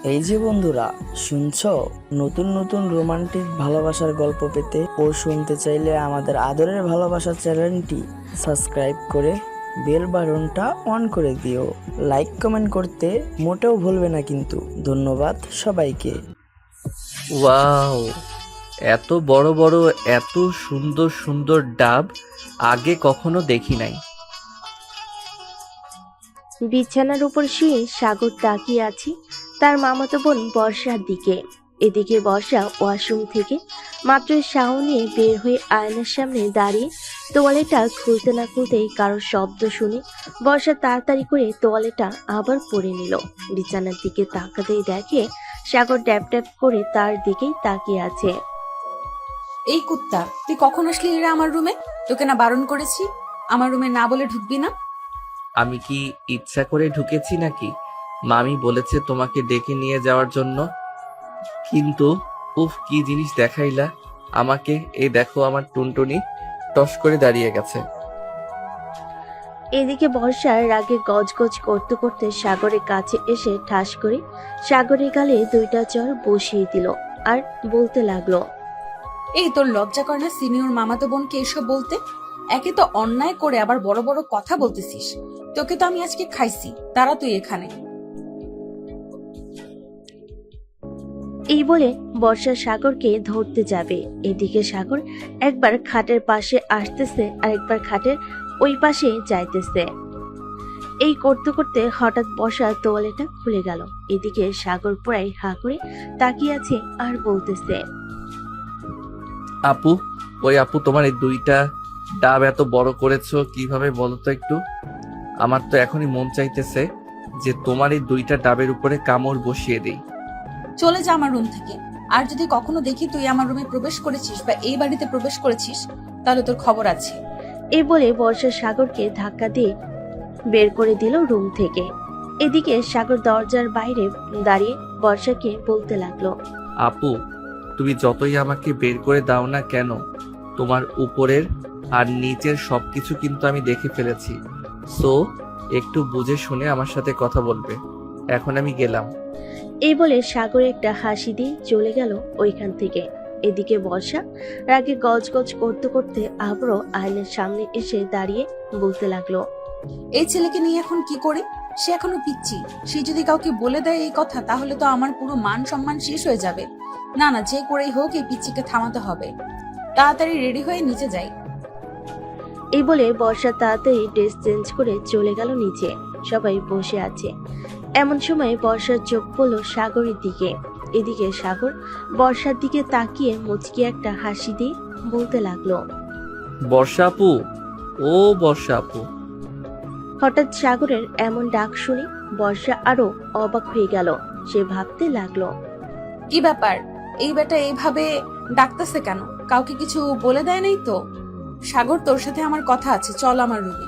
এই যে বন্ধুরা, শুনছো? নতুন নতুন রোমান্টিক ভালোবাসার গল্প পেতে ও শুনতে চাইলে আমাদের আদরের ভালোবাসা চ্যানেলটি সাবস্ক্রাইব করে বেল বাটনটা অন করে দিও। লাইক কমেন্ট করতে মোটেও ভুলবে না কিন্তু। ধন্যবাদ সবাইকে। ওয়াও, এত বড় বড়, এত সুন্দর সুন্দর ডাব আগে কখনো দেখি নাই। বিছানার উপর শুয়ে সাগর তাকিয়ে আছে তার মামাতো বোন বর্ষার দিকে। এদিকে বর্ষা ওয়াশরুম থেকে মাত্র শাওন নিয়ে বের হয়ে আয়নার সামনে দাঁড়িয়ে তোয়ালেটা খুলতে না খুলতেই কারোর শব্দ শুনে বর্ষা তাড়াতাড়ি করে তোয়ালেটা আবার পরে নিল। বিছানার দিকে তাকাতেই দেখে সাগর ড্যাপ ড্যাপ করে তার দিকেই তাকিয়ে আছে। এই কুত্তা, তুই কখন আসলি রে আমার রুমে? তোকে না বারণ করেছি আমার রুমে না বলে ঢুকবি না? আমি কি ইচ্ছা করে ঢুকেছি নাকি? মামি বলেছে তোমাকে ডেকে নিয়ে যাওয়ার জন্য। কিন্তু উফ, কি জিনিস দেখাইলা আমাকে। এই দেখো আমার টুনটুনি টস করে দাঁড়িয়ে গেছে। এদিকে বর্ষার রাগে গজগজ করতে করতে সাগরের কাছে এসে ঠাস করে সাগরের গালে দুইটা চর বসিয়ে দিল আর বলতে লাগলো, এই তোর লজ্জা করে না সিনিয়র মামাতো বোনকে এসব বলতে? একে তো অন্যায় করে আবার বড় বড় কথা বলতেছিস। তোকে তো আমি আজকে খাইছি, তারা তুই এখানে। এই বলে বর্ষা সাগরকে ধরতে যাবে। এদিকে সাগর একবার খাটের পাশে আসতেছে আর একবার খাটের ওই পাশে যাইতেছে। এই করতে করতে হঠাৎ বর্ষা তোয়ালেটা খুলে গেল। এদিকে সাগর প্রায় হা করে তাকিয়ে আছে আর বলতেছে, আপু, ওই আপু, তোমার এই দুইটা ডাব এত বড় করেছো কিভাবে বলো তো একটু? আমার তো এখনই মন চাইতেছে যে তোমার এই দুইটা ডাবের উপরে কামড় বসিয়ে দিই। চলে যা আমার রুম থেকে। আর যদি কখনো দেখি তুই আমার রুমে প্রবেশ করেছিস বা এই বাড়িতে প্রবেশ করেছিস, তাহলে তোর খবর আছে। এই বলে বর্ষা সাগরকে ধাক্কা দিয়ে বের করে দিল রুম থেকে। এদিকে সাগর দরজার বাইরে দাঁড়িয়ে বর্ষাকে বলতে লাগলো, আপু, তুমি যতই আমাকে বের করে দাও না কেন, তোমার উপরের আর নিচের সবকিছু কিন্তু আমি দেখে ফেলেছি। সো একটু বুঝে শুনে আমার সাথে কথা বলবে। এখন আমি গেলাম। এই বলে সাগর একটা হাসি দিয়ে চলে গেল ওইখান থেকে। এদিকে বর্ষা রাগে গজগজ করতে করতে আবারও আয়নার সামনে এসে দাঁড়িয়ে বলতে লাগলো, এই ছেলেকে নিয়ে এখন কি করে? সে এখনো পিচ্ছি। সে যদি কাউকে বলে দেয় এই কথা, তাহলে তো আমার পুরো মান সম্মান শেষ হয়ে যাবে। না না, যে করেই হোক এই পিচ্চিকে থামাতে হবে। তাড়াতাড়ি রেডি হয়ে নিচে যাই। এই বলে বর্ষা তাড়াতাড়ি ড্রেস চেঞ্জ করে চলে গেল নিচে। সবাই বসে আছে। এমন সময় বর্ষার চোখ পড়ল সাগরের দিকে। এদিকে সাগর বর্ষার দিকে তাকিয়ে মুচকি একটা হাসি দিয়ে বলতে লাগলো, বর্ষা আপু, ও বর্ষা আপু। হঠাৎ সাগরের এমন ডাক শুনে বর্ষা আরো অবাক হয়ে গেল। সে ভাবতে লাগলো, কি ব্যাপার, এই বেটা এইভাবে ডাকতেছে কেন? কাউকে কিছু বলে দেয় নাই তো? সাগর, তোর সাথে আমার কথা আছে, চল আমার রুমে।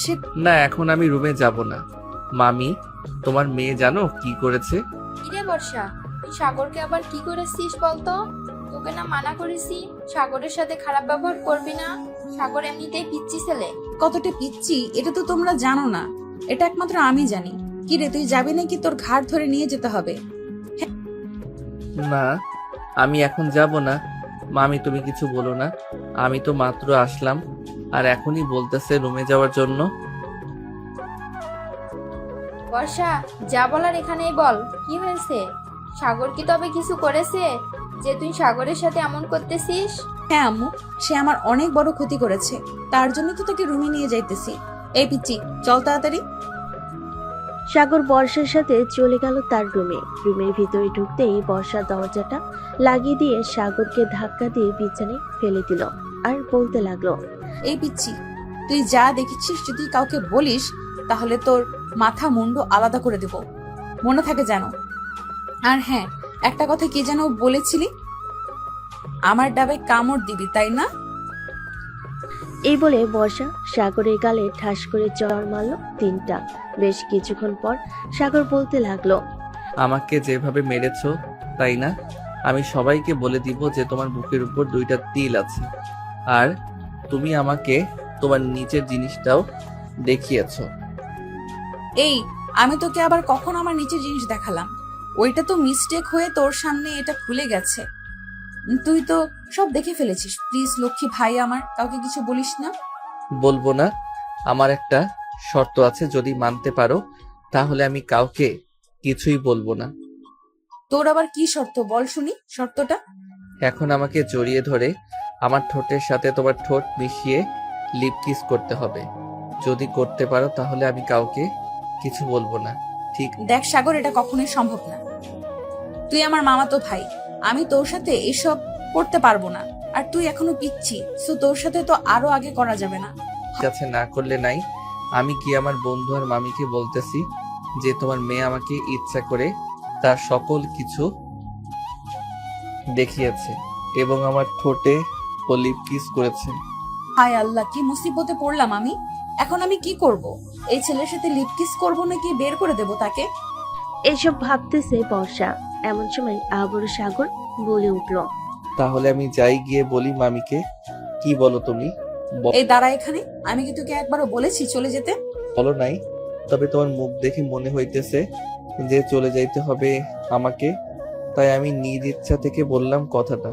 সে না, এখন আমি রুমে যাব না। মামি, তোমার মেয়ে জানো কি করেছে? কিরে বর্ষা, তুই সাগরকে আবার কি করেছিস বলতো? তোকে না মানা করেছি সাগরের সাথে খারাপ ব্যবহার করবি না। সাগর এমনিতেই পিচ্চি ছেলে। কতটা পিচ্ছি এটা তো তোমরা জানো না, এটা একমাত্র আমি জানি। কি রে, তুই যাবি নাকি তোর ঘাট ধরে নিয়ে যেতে হবে? না, আমি এখন যাব না। মামি, তুমি কিছু বলো না। আমি তো মাত্র আসলাম আর এখনই বলতেছে রুমে যাওয়ার জন্য। বর্ষা, যা বলার এখানেই বল, কি হয়েছে? সাগর কি তবে কিছু করেছে যে তুই সাগরের সাথে এমন করতেছিস? হ্যাঁ আম্মু, সে আমার অনেক বড় ক্ষতি করেছে। তার জন্য তো তোকে রুমে নিয়ে যাইতেছি। এই পিচ্চি, চল তাড়াতাড়ি। সাগর বর্ষার সাথে চলে গেল তার রুমে। রুমের ভিতরে ঢুকতেই বর্ষা দরজাটা লাগিয়ে দিয়ে সাগরকে ধাক্কা দিয়ে বিছানায় ফেলে দিল আর বলতে লাগলো, এই পিচ্চি, তুই যা দেখেছিস যদি কাউকে বলিস, তাহলে তোর মাথা মুন্ডু আলাদা করে দেব, মনে থাকে যেন। আর হ্যাঁ, একটা কথা কি যেন বলেছিলি? আমার ডাবে কামড় দিবি, তাই না? এই বলে বর্ষা সাগরের গালে ঠাস করে চড় মারল তিনটা। বেশ কিছুক্ষণ পর সাগর বলতে লাগলো, আমাকে যেভাবে মেরেছো, তাই না, আমি সবাইকে বলে দিব যে তোমার বুকের উপর দুইটা তিল আছে। আর তুমি আমাকে তোমার নিচের জিনিসটাও দেখিয়েছো। এই, আমি তোকে আবার কখন আমার নিচের জিনিস দেখালাম? ওইটা তো মিস্টেক হয়ে তোর সামনে এটা খুলে গেছে। তুই তো সব দেখে ফেলেছিস। প্লিজ লক্ষ্মী ভাই আমার, কাউকে কিছু বলিস না। বলবো না। আমার একটা শর্ত আছে, যদি মানতে পারো তাহলে আমি কাউকে কিছুই বলবো না। তোর আবার কি শর্ত বল শুনি শর্তটা। এখন আমাকে জড়িয়ে ধরে আমার ঠোঁটের সাথে তোমার ঠোঁট মিশিয়ে লিপ কিস করতে হবে। যদি করতে পারো তাহলে আমি কাউকে কিছু বলবো না। ঠিক? দেখ সাগর, এটা কখনোই সম্ভব না। তুই আমার মামাতো ভাই, আমি তোর সাথে এসব করতে পারবো না। আর তুই এখনো পিচ্ছি, সো তোর সাথে তো আরো আগে করা যাবে না। কাছে না করলে নাই। আমি কি আমার বন্ধু আর মামিকে বলতেছি যে তোমার মেয়ে আমাকে ইচ্ছা করে তার সকল কিছু দেখিয়েছে এবং আমার ঠোঁটে ও লিপ কিস করেছে। হায় আল্লাহ, কি মুসিবতে পড়লাম আমি। এখন আমি কি করব? এই ছেলের সাথে লিপ কিস করবো নাকি বের করে দেব তাকে? এসব ভাবতেছে বর্ষা। এমন সময় আবারও সাগর বলে উঠল, তাহলে আমি যাই গিয়ে বলি মামিকে। কি বলো তুমি? এই দাঁড়া এখানে। আমি কি তোকে একবারও বলেছি চলে যেতে? বলো নাই, তবে তোমার মুখ দেখে মনে হইতেছে যে চলে যাইতে হবে আমাকে, তাই আমি নিজ ইচ্ছা থেকে বললাম কথাটা।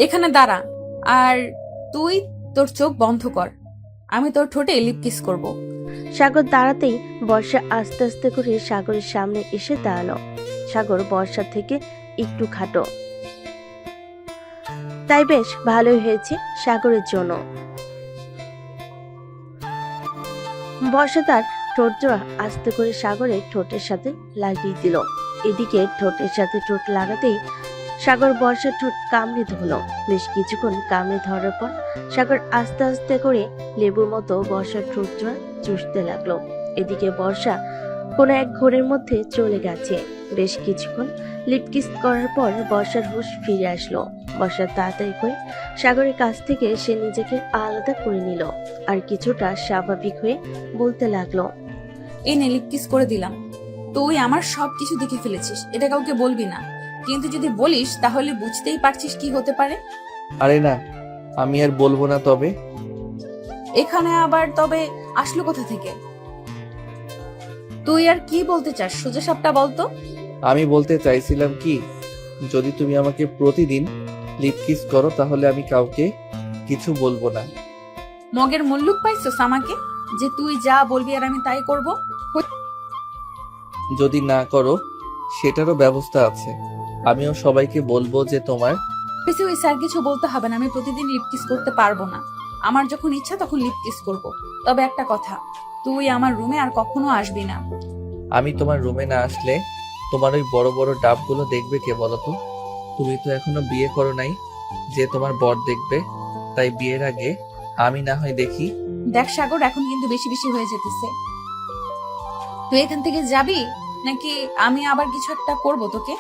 এখানে দাঁড়া। আর তুই তোর চোখ বন্ধ কর। আমি তোর ঠোঁটে লিপ কিস করব। সাগর দাঁড়াতেই বর্ষা আস্তে আস্তে করে সাগরের সামনে এসে দাঁড়ালো। সাগর বর্ষা থেকে একটু খাটো, তাই বেশ ভালোই হয়েছে সাগরের জন্য। বর্ষা তার ঠোঁট জোড়া আস্তে করে সাগরের ঠোঁটের সাথে লাগিয়ে দিল। এদিকে ঠোঁটের সাথে ঠোঁট লাগাতেই সাগর বর্ষার ঠোঁট কামড়ে ধরল। বেশ কিছুক্ষণ কামড়ে ধরার পর সাগর আস্তে আস্তে করে লেবুর মতো বর্ষার ঠোঁট জোড়া চুষতে লাগলো। এদিকে বর্ষা কোনো এক ঘোরের মধ্যে চলে গেছে। বেশ কিছুক্ষণ লিপকিস করার পর বর্ষার হুঁশ ফিরে আসলো। বর্ষা তাড়াতাড়ি করে সাগরের কাছ থেকে সে নিজেকে আলাদা করে নিল আর কিছুটা স্বাভাবিক হয়ে বলতে লাগলো, এই নে লিপ কিস করে দিলাম। তুই আমার সবকিছু দেখে ফেলেছিস, এটা কাউকে বলবি না। কিন্তু যদি বলিস তাহলে বুঝতেই পারছিস কি হতে পারে। আরে না, আমি আর বলবো না। তবে এখানে আবার তবে আসলো কোথা থেকে? তুই আর কি বলতে চাস সোজা সাপটা বলতো। আমি বলতে চাইছিলাম কি, যদি তুমি আমাকে প্রতিদিন লিপ কিস করো তাহলে আমি কাউকে কিছু বলবো না। মগের মুল্লুক পাইছস আমাকে, যে তুই যা বলবি আর আমি তাই করব? যদি না করো সেটারও ব্যবস্থা আছে। আমিও সবাইকে বলবো যে তোমার। বেশি ওই স্যার কিছু বলতে হবে না। আমি প্রতিদিন লিপ কিস করতে পারবো না। আমার যখন ইচ্ছা তখন লিপ কিস করব। তবে একটা কথা, তুই আমার রুমে আর কখনো আসবি না। আমি তোমার রুমে না আসলে তোমার ওই বড় বড় ডাবগুলো দেখবে কে বলো তো? তুমি তো এখনো বিয়ে করো নাই যে তোমার বর দেখবে, তাই বিয়ের আগে আমি না হয় দেখি। দেখ সাগর, এখন কিন্তু বেশি বেশি হয়ে যেতেছে। তুই এখান থেকে যাবি নাকি আমি আবার কিছু একটা করব তোকে?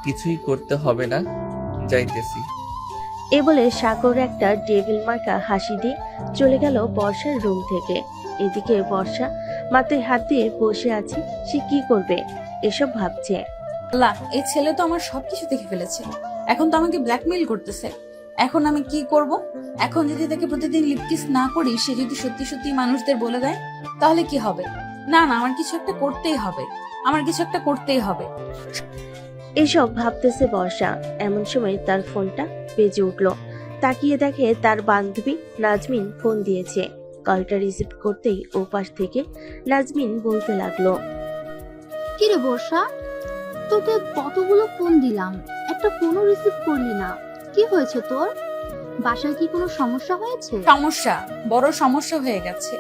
কিছুই করতে হবে না, যাইতেছি। এ বলে সাগর একটা ডেভিল মার্কা হাসি দিয়ে চলে গেল বর্ষার রুম থেকে। এদিকে বর্ষা মাথায় হাত দিয়ে বসে আছে। সে কি করবে এসব ভাবছে। আল্লাহ, এই ছেলে তো আমার সবকিছু দেখে ফেলেছে। এখন তো আমাকে ব্ল্যাকমেইল করতেছে। এখন আমি কি করব? এখন যদি তাকে প্রতিদিন লিপ কিস না করি, সে যদি সত্যি সত্যি মানুষদের বলে দেয় তাহলে কি হবে? না না, আমার কিছু একটা করতেই হবে। আমার কিছু একটা করতেই হবে। এসব ভাবতেছে বর্ষা। এমন সময় তার ফোনটা বেজে উঠলো। তাকিয়ে দেখে তার বান্ধবী নাজমিন ফোন দিয়েছে। কলটা রিসিভ করতেই ওপাশ থেকে নাজমিন বলতে লাগলো, কিরে বর্ষা, তোকে কতগুলো ফোন দিলাম, একটা ফোনও রিসিভ করলি না। কি হয়েছে তোর? বাসায় কি কোনো সমস্যা হয়েছে? সমস্যা, বড় সমস্যা হয়ে গেছে।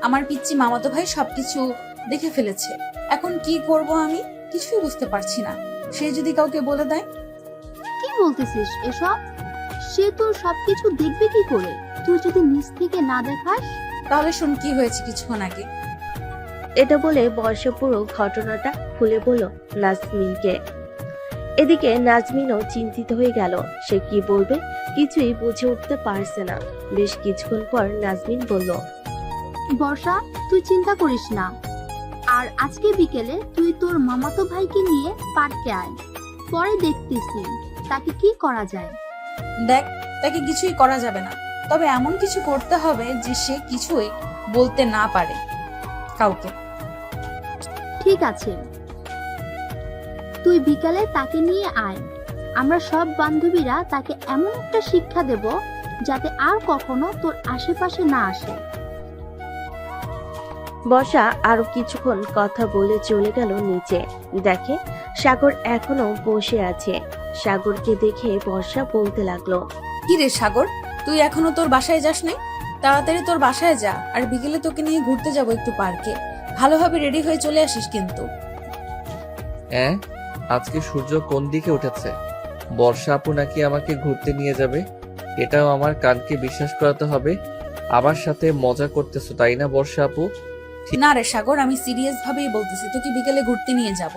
আমার পিচ্চি মামাতো ভাই সবকিছু দেখে ফেলেছে। এখন কি করব আমি কিছুই বুঝতে পারছি না। সে যদি কাউকে বলে দেয়? কি বলতেছিস এসব? সে তোর সবকিছু দেখবে কি করে? তুই যদি নিজ থেকে না দেখাস। তাহলে শুন কি হয়েছে কিছুক্ষণ আগে। এটা বলে বর্ষা পুরো ঘটনাটা খুলে বলল নাজমিনকে। এদিকে নাজমিনও চিন্তিত হয়ে গেল। সে কি বলবে কিছুই বুঝে উঠতে পারছে না। বেশ কিছুক্ষণ পর নাজমিন বলল, বর্ষা, তুই চিন্তা করিস না। আর আজকে বিকেলে তুই তোর মামাতো ভাইকে নিয়ে পার্কে আয়। পরে দেখতেছি তাকে কি করা যায়। দেখ, তাকে কিছুই করা যাবে না। তবে এমন কিছু করতে হবে যে সে কিছুই বলতে না পারে কাউকে। ঠিক আছে, তুই বিকালে তাকে নিয়ে আয়। আমরা সব বান্ধবীরা তাকে এমন একটা শিক্ষা দেব যাতে আর কখনো তোর আশেপাশে না আসে। বর্ষা আরো কিছুক্ষণ কথা বলে চলে গেল নিচে। দেখে সাগর এখনো বসে আছে। সাগরকে দেখে বর্ষা বলতে লাগলো, কি রে সাগর, তুই এখনো তোর বাসায় যাস নাই? তাড়াতাড়ি তোর বাসায় যা, আর বিকেলে তোকে নিয়ে ঘুরতে যাবো একটু পার্কে। ভালোভাবে রেডি হয়ে চলে আসিস কিন্তু। হ্যাঁ, আজকে সূর্য কোন দিকে উঠেছে? বর্ষা আপু নাকি আমাকে ঘুরতে নিয়ে যাবে? এটাও আমার কানকে বিশ্বাস করাতে হবে। আমার সাথে মজা করতেছো তাই না বর্ষা আপু? না রে সাগর, আমি সিরিয়াস ভাবেই বলতেছি, তোকে বিকেলে ঘুরতে নিয়ে যাব।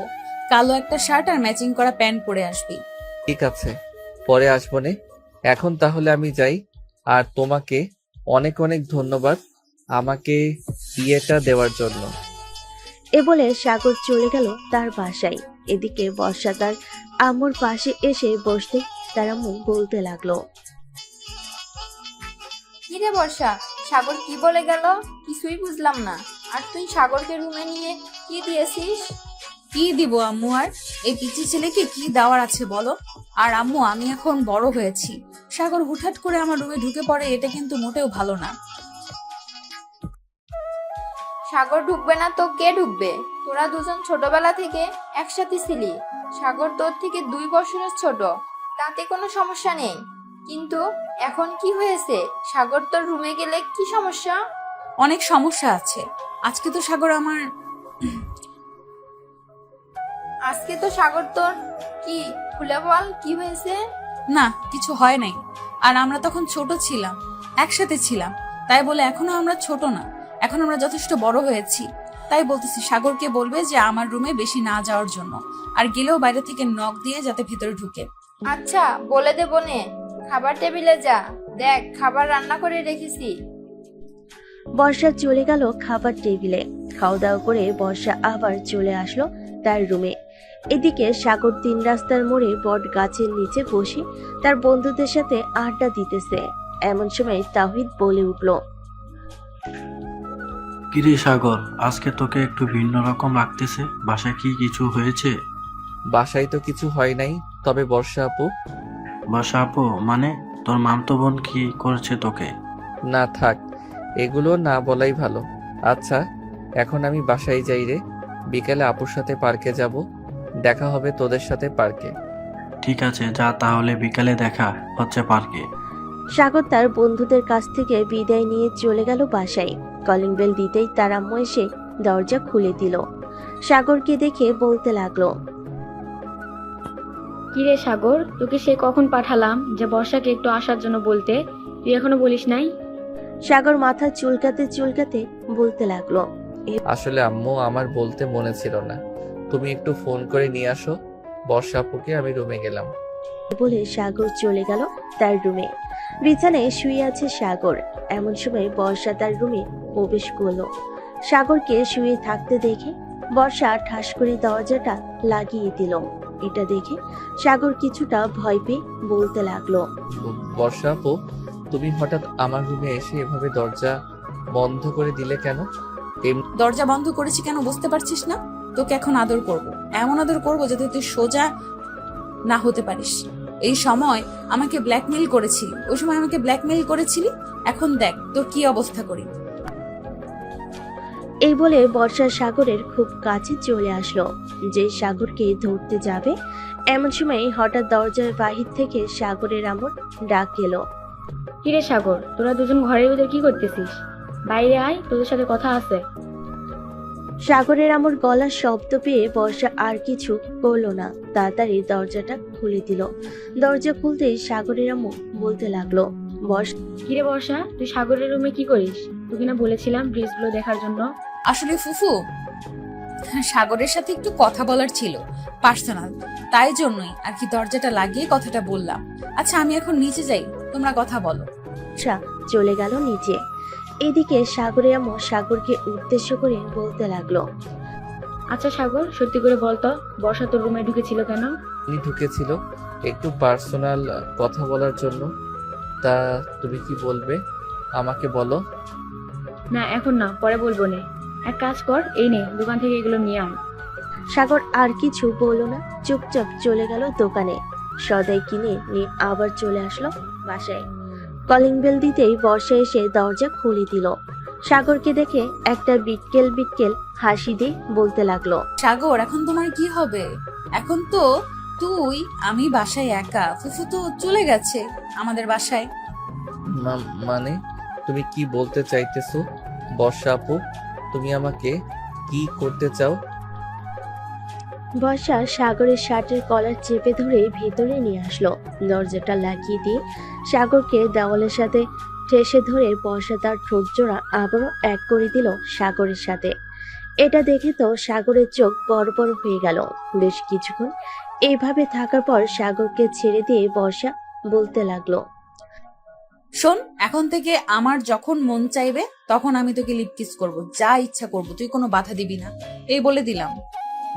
কালো একটা শার্ট আর ম্যাচিং করা প্যান্ট পরে আসবি। ঠিক আছে, পরে আসবো নে। এখন তাহলে আমি যাই। আর তোমাকে অনেক অনেক ধন্যবাদ আমাকে বিয়েটা দেওয়ার জন্য। এ বলে সাগর চলে গেল তার বাসায়। এদিকে বর্ষা তার আম্মুর পাশে এসে বসতে তার আম্মু বলতে লাগলো, কি রে বর্ষা, সাগর কি বলে গেল? কিছুই বুঝলাম না। আর তুই সাগরকে রুমে নিয়ে কি দিয়েছিস? কি দিব আম্মু, আর এই পিচি ছেলেকে কি দেওয়ার আছে বলো? আর আম্মু, আমি এখন বড় হয়েছি। সাগর হুটহাট করে আমার রুমে ঢুকে পড়ে, এটা কিন্তু মোটেও ভালো না। সাগর ঢুকবে না তো কে ঢুকবে? তোরা দুজন ছোটবেলা থেকে একসাথে ছিলি। সাগর তোর থেকে 2 বছরের ছোট, তাতে কোনো সমস্যা নেই। কিন্তু এখন কি হয়েছে? সাগর তোর রুমে গেলে কি সমস্যা? অনেক সমস্যা আছে। আজকে তো সাগর তোর কি খুলে বল, কি হয়েছে? না, কিছু হয় নাই। আর আমরা তখন ছোট ছিলাম, একসাথে ছিলাম। তাই বলে এখনো আমরা ছোট না, এখন আমরা যথেষ্ট বড় হয়েছি। তাই বলতেছি সাগরকে বলবে যে আমার রুমে বেশি না যাওয়ার জন্য, আর গেলেও বাইরে থেকে নক দিয়ে যাতে ভিতরে ঢুকে। আচ্ছা, বলে দেবো নে। খাবার টেবিলে যা, দেখ খাবার রান্না করে রেখেছি। বর্ষা চলে গেল খাবার টেবিলে। খাওয়া দাওয়া করে বর্ষা আবার চলে আসলো তার রুমে। এদিকে সাগর 3 রাস্তার মোড়ে বট গাছের নিচে বসে তার বন্ধুদের সাথে আড্ডা দিতেছে। এমন সময় তাহিদ বলে উঠল, কিরে সাগর, আজকে তোকে একটু ভিন্ন রকম লাগতেছে। বাসায় কি কিছু হয়েছে? বাসায় তো কিছু হয় নাই, তবে বর্ষা আপু। বাসা আপু মানে তোর মামতো বোন কি করেছে তোকে? না থাক, এগুলো না বলাই ভালো। আচ্ছা, এখন আমি বাসায় যাই রে। বিকেলে আপুর সাথে পার্কে যাব। দেখা হবে তোদের সাথে পার্কে। ঠিক আছে, যা তাহলে, বিকালে দেখা হচ্ছে পার্কে। সাগর তার বন্ধুদের কাছ থেকে বিদায় নিয়ে চলে গেল বাসায়। কলিং বেল দিতেই তার আম্মু এসে দরজা খুলে দিল। সাগরকে দেখে বলতে লাগলো, কিরে সাগর, তোকে সে কখন পাঠালাম যে বর্ষাকে একটু আসার জন্য বলতে, তুই এখনো বলিস নাই? সাগর মাথা চুলকাতে চুলকাতে বলতে লাগলো, আসলে আম্মু, আমার বলতে মনে ছিল না। তুমি একটু ফোন করে নিয়ে আসো বর্ষা আপুকে। আমি রুমে গেলাম। বলে সাগর চলে গেল তার রুমে। বিছানায় শুয়ে আছে সাগর। এমন সময় বর্ষা তার রুমে প্রবেশ করলো। সাগরকে শুয়ে থাকতে দেখে বর্ষা ঠাস করে দরজাটা লাগিয়ে দিল। এটা দেখে সাগর কিছুটা ভয় পেয়ে বলতে লাগলো, বর্ষা আপু, তুমি হঠাৎ আমার রুমে এসে এভাবে দরজা বন্ধ করে দিলে কেন? দরজা বন্ধ করেছি কেন বুঝতে পারছিস না? তোকে এখন আদর করব, এমন আদর করব যাতে তুই সোজা না হতে পারিস। এই সময় আমাকে ব্ল্যাকমেইল করেছিলি, ওই সময় আমাকে ব্ল্যাকমেইল করেছিলি, এখন দেখ তোর কি অবস্থা করি। এই বলে বর্ষা সাগরের খুব কাছে চলে আসলো। যে সাগরকে ধরতে যাবে, এমন সময় হঠাৎ দরজার বাহির থেকে সাগরের আমর ডাক এলো, কিরে সাগর, তোরা দুজন ঘরের ভিতর কি করতেছিস? বাইরে আয়, তোদের সাথে কথা আছে। সাগরের আমর গলার শব্দ পেয়ে বর্ষা আর কিছু করলো না, তাড়াতাড়ি দরজাটা খুলে দিল। দরজা খুলতেই সাগরের আমু বলতে লাগলো, কিরে বর্ষা, তুই সাগরের রুমে কি করিস? তোকে না বলেছিলাম ব্রিজগুলো দেখার জন্য। আসলে ফুফু, সাগরের সাথে একটু কথা বলার ছিল, পার্সোনাল, তাই জন্যই আর কি দরজাটা লাগিয়ে কথাটা বললাম। আচ্ছা, আমি এখন নিচে যাই, তোমরা কথা বলো। বর্ষা চলে গেল নিচে। এদিকে সাগরের আমু সাগরকে উদ্দেশ্য করে বলতে লাগলো, আচ্ছা সাগর, সত্যি করে বলতো, বর্ষা তোর রুমে ঢুকেছিল কেন? উনি ঢুকেছিল একটু পার্সোনাল কথা বলার জন্য। তা তুমি কি বলবে আমাকে বলো। না এখন না, পরে বলবো নে। এক কাজ কর, এই নে, দোকান থেকে এগুলো নিয়ে আয়। সাগর আর কিছু বলল না, চুপচাপ চলে গেল দোকানে। সদাই কিনে নিয়ে আবার চলে আসলো বাসায়। কলিং বেল দিতেই বর্ষা এসে দরজা খুলে দিল। সাগরকে দেখে একটা বিটকেল বিটকেল হাসি দিয়ে বলতে লাগলো, সাগর, এখন তোমার কি হবে? এখন তো তুই আমি বাসায় একা, ফুফু তো চলে গেছে আমাদের বাসায়। মানে তুমি কি বলতে চাইতেছো বর্ষা আপু? তুমি আমাকে কি করতে চাও? বর্ষা সাগরের শার্টের কলার চেপে ধরে ভেতরে নিয়ে আসলো। দরজাটা লাগিয়ে দিয়ে সাগরকে দেওয়ালের সাথে ঠেসে ধরে বর্ষা তার ঠোঁট জোড়া আবারও এক করে দিল সাগরের সাথে। এটা দেখে তো সাগরের চোখ বড় বড় হয়ে গেল। বেশ কিছুক্ষণ এইভাবে থাকার পর সাগরকে ছেড়ে দিয়ে বর্ষা বলতে লাগলো, শোন, এখন থেকে আমার যখন মন চাইবে তখন আমি তোকে লিপ কিস করবো, যা ইচ্ছা করবো, তুই কোনো বাধা দিবি না, এই বলে দিলাম।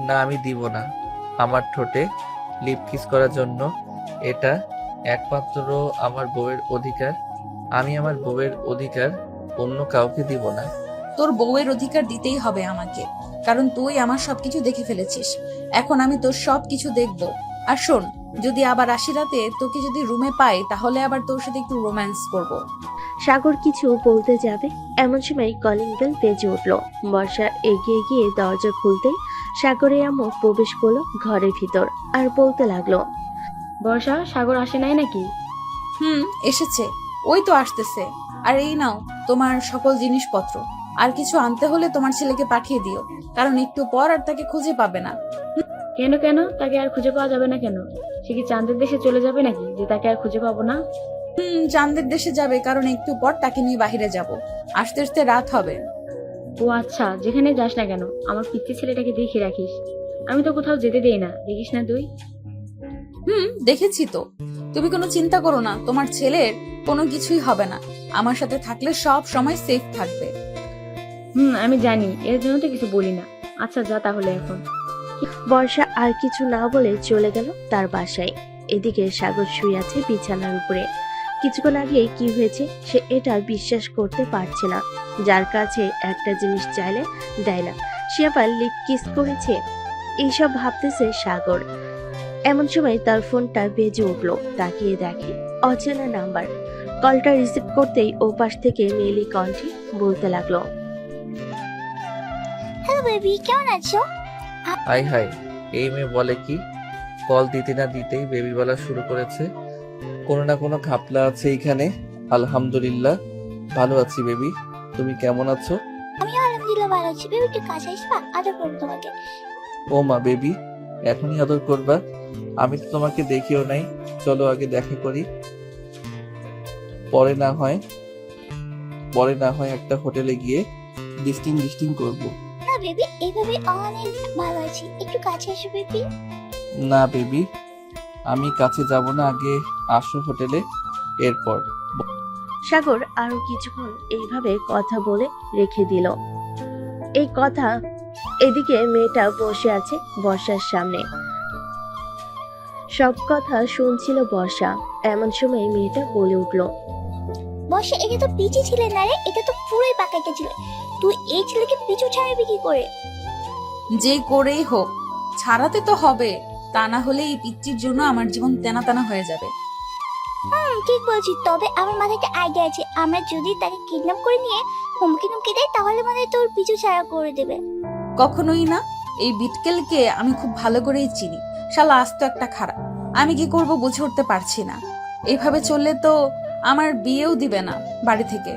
না, আমি দিব না। আমার ঠোঁটে লিপ কিস করার জন্য এটা একমাত্র আমার বউয়ের অধিকার। আমি আমার বউয়ের অধিকার অন্য কাউকে দিব না। তোর বউয়ের অধিকার দিতেই হবে আমাকে, কারণ তুই আমার সবকিছু দেখে ফেলেছিস। এখন আমি তোর সবকিছু দেখবো। আর শোন, যদি আবার আসি রাতে, তোকে যদি রুমে পাই তাহলে আবার তোর সাথে একটু রোম্যান্স করব। সাগর কিছু বলতে যাবে এমন সময় কলিং বেল বেজে উঠল। বর্ষা এগিয়ে গিয়ে দরজা খুলতেই সাগরের আম্মু প্রবেশ করলো ঘরের ভিতর আর বলতে লাগলো, বর্ষা, সাগর আসে নাই নাকি? এসেছে, ওই তো আসতেছে। আর এই নাও তোমার সকল জিনিসপত্র। আর কিছু আনতে হলে তোমার ছেলেকে পাঠিয়ে দিও, কারণ একটু পর আর তাকে খুঁজে পাবে না। কেন কেন? তাকে আর খুঁজে পাওয়া যাবে না কেন? সে কি চাঁদের দেশে চলে যাবে নাকি যে তাকে আর খুঁজে পাবো না? চাঁদের দেশে যাবে, কারণ একটু পর তাকে নিয়ে বাহিরে যাব। আসতে আসতে রাত হবে। ও আচ্ছা, যেখানে যাস না কেন আমার পিচ্চি ছেলেটাকে দেখে রাখিস। আমি তো কোথাও যেতে দেই না, দেখিস না তুই? দেখেছি তো। তুমি কোনো চিন্তা করো না, তোমার ছেলের কোনো কিছুই হবে না। আমার সাথে থাকলে সব সময় সেফ থাকবে। আমি জানি, এর জন্য তো কিছু বলি না। আচ্ছা, যা তাহলে এখন। বর্ষা আর কিছু না বলে চলে গেল তার বাসায়। এদিকে সাগর শুয়ে আছে বিছানার উপরে। কিছুক্ষণ আগে কি হয়েছে সে এটা বিশ্বাস করতে পারছে না। যার কাছে একটা জিনিস চাইলে দেয় না, সে আবার লিপ কিস করেছে। এইসব ভাবতেছে সাগর। এমন সময় তার ফোনটা বেজে উঠলো। তাকিয়ে দেখে অচেনা নাম্বার। কলটা রিসিভ করতেই ওপাশ থেকে মেলি কণ্ঠে বলতে লাগলো, হ্যালো বেবি, কেমন আছো? হাই হাই, এই মেয়ে বলে কি? কল দিতে না দিতেই বেবি বলা শুরু করেছে। কোনো না কোনো ঘাপলা আছে এইখানে। আলহামদুলিল্লাহ ভালো আছি বেবি, তুমি কেমন আছো? আমি আলহামদুলিল্লাহ ভালো আছি। বেবি একটু কাছে আসবা, আদর করবো তোমাকে। ও মা, বেবি এখনই আদর করবা? আমি তো তোমাকে দেখিও নাই। চলো আগে দেখা করি, পরে না হয় একটা হোটেলে গিয়ে ডিস্টিং করবো। না বেবি, এইভাবে অনেক ভালো আছি, একটু কাছে এসো বেবি। না বেবি, আমি কাছে যাব না, আগে আসো হোটেলে, এরপর। সাগর আরো কিছুক্ষণ এইভাবে কথা বলে রেখে দিল। এই কথা এদিকে মেয়েটা বসে আছে বর্ষার সামনে, সব কথা শুনছিল বর্ষা। এমন সময় মেয়েটা বলে উঠল, বর্ষা, এটা তো পিচি ছিলে না রে, এটা তো পুরোই পাকা ছিল। তুই এই ছেলেকে পিছু ছাড়াবি কি করে? যে করেই হোক ছাড়াতে তো হবে, তা না হলে এই পিচ্চির জন্য আমার জীবন তেনা তেনা হয়ে যাবে। ঠিক বলছিস, তবে আমার মাথায় একটা আইডিয়া আছে। আমরা যদি তাকে কিডন্যাপ করে নিয়ে হুমকি দেয় তাহলে মানে তোর পিছু ছাড়া করে দেবে। কখনোই না। এই বিটকেলকে আমি খুব ভালো করেই চিনি। শালা আস্ত একটা খারাপ। আমি কি করব বুঝে উঠতে পারছি না। এইভাবে চললে তো আমার বিয়েও দিবে না বাড়ি থেকে।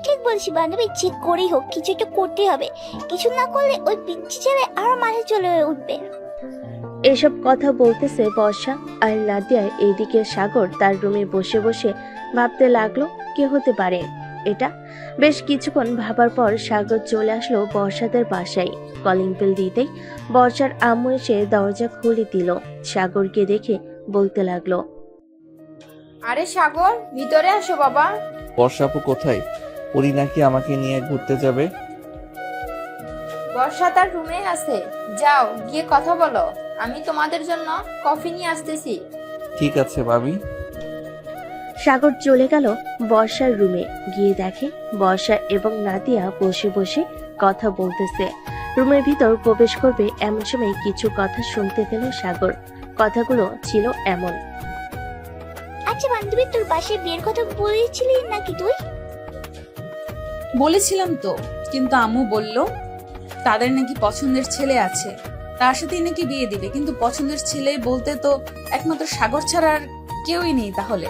ঠিক বলছি বান্ধবী, যে করেই হোক কিছু একটা করতেই হবে। কিছু না করলে ওই পিচ্ছি ছেলে আরো মাথায় চলে উঠবে। এসব কথা বলতেছে বর্ষা আর নাদিয়া। এইদিকে সাগর তার রুমে বসে বসে ভাবতে লাগলো কে হতে পারে এটা। বেশ কিছুক্ষণ ভাবার পর সাগর চলে আসলো বর্ষাদের বাসায়। কলিং বেল দিতেই বর্ষার আম্মু এসে দরজা খুলে দিল। সাগরকে দেখে বলতে লাগলো, আরে সাগর, ভিতরে আসো বাবা। বর্ষা আপু কোথায়? উনি নাকি আমাকে নিয়ে ঘুরতে যাবে। বর্ষা তার রুমে আছে, যাও গিয়ে কথা বলো। আমি তোমাদের জন্য কফি নিয়ে আসতেছি। ঠিক আছে ভাবি। সাগর চলে গেল বর্ষার রুমে। গিয়ে দেখে বর্ষা এবং নাদিয়া বসে বসে কথা বলতেছে। রুমের ভিতর প্রবেশ করবে এমন সময় কিছু কথা শুনতে পেল সাগর। কথাগুলো ছিল এমন। আচ্ছা বান্ধবী, তোর বাসায় বিয়ের কথা বলেছিলি নাকি তুই? বলেছিলাম তো, কিন্তু আম্মু বলল তাদের নাকি পছন্দের ছেলে আছে, তার সাথেই নাকি বিয়ে দিবে। কিন্তু পছন্দের ছেলে বলতে তো একমাত্র সাগর ছাড়া আর কেউই নেই। তাহলে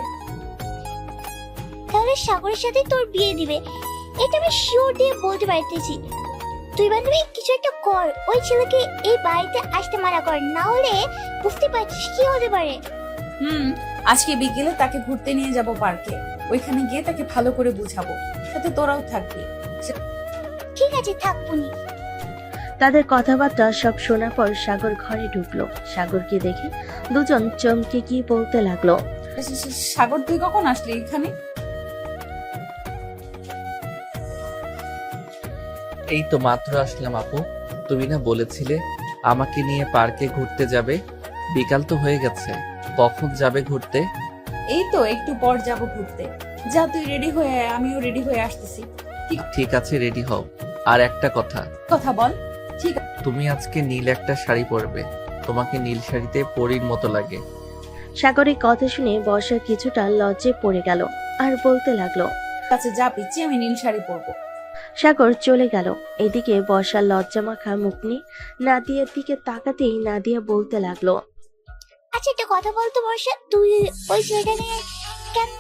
তাহলে সাগরের সাথে তোর বিয়ে দিবে, এটা আমি শিওর দিয়ে বলতে পারতেছি। তুই বান্ধবী কিছু একটা কর, ওই ছেলেকে এই বাড়িতে আসতে মানা কর, না হলে বুঝতে পারছিস কি হতে পারে। আজকে বিকেলে তাকে ঘুরতে নিয়ে যাব পার্কে। ওইখানে গিয়ে তাকে ভালো করে বুঝাবো, সাথে তোরাও থাকবি। ঠিক আছে, থাক পুনি। তাদের কথাবার্তা সব শোনার পর সাগর ঘরে ঢুকলো। সাগরকে দেখে দুজন চমকে কি বলতে লাগলো। সাগর, তুই কখন আসলি এখানে? এই তো মাত্র আসলাম আপু। তুমি না বলেছিলে আমাকে নিয়ে পার্কে ঘুরতে যাবে? বিকাল তো হয়ে গেছে, কখন যাবে ঘুরতে? এই তো একটু পর যাব ঘুরতে। যা তুই রেডি হয়ে আয়, আমিও রেডি হয়ে আসতেছি। ঠিক আছে, রেডি হও। আর একটা কথা বল। তুমি আজকে নীল একটা শাড়ি পরবে, তোমাকে নীল শাড়িতে পরীর মতো লাগে। সাগরের কথা শুনে বর্ষা কিছুটা লজ্জে পড়ে গেল আর বলতে লাগলো, কাছে যা পিচ্ছি, আমি নীল শাড়ি পরবো। সাগর চলে গেল। এদিকে বর্ষার লজ্জা মাখা মুখ নিয়ে নাদিয়ার দিকে তাকাতেই নাদিয়া বলতে লাগলো, আচ্ছা একটা কথা বলতো বর্ষা, তুই ওই ছেলেটা নিয়ে কেন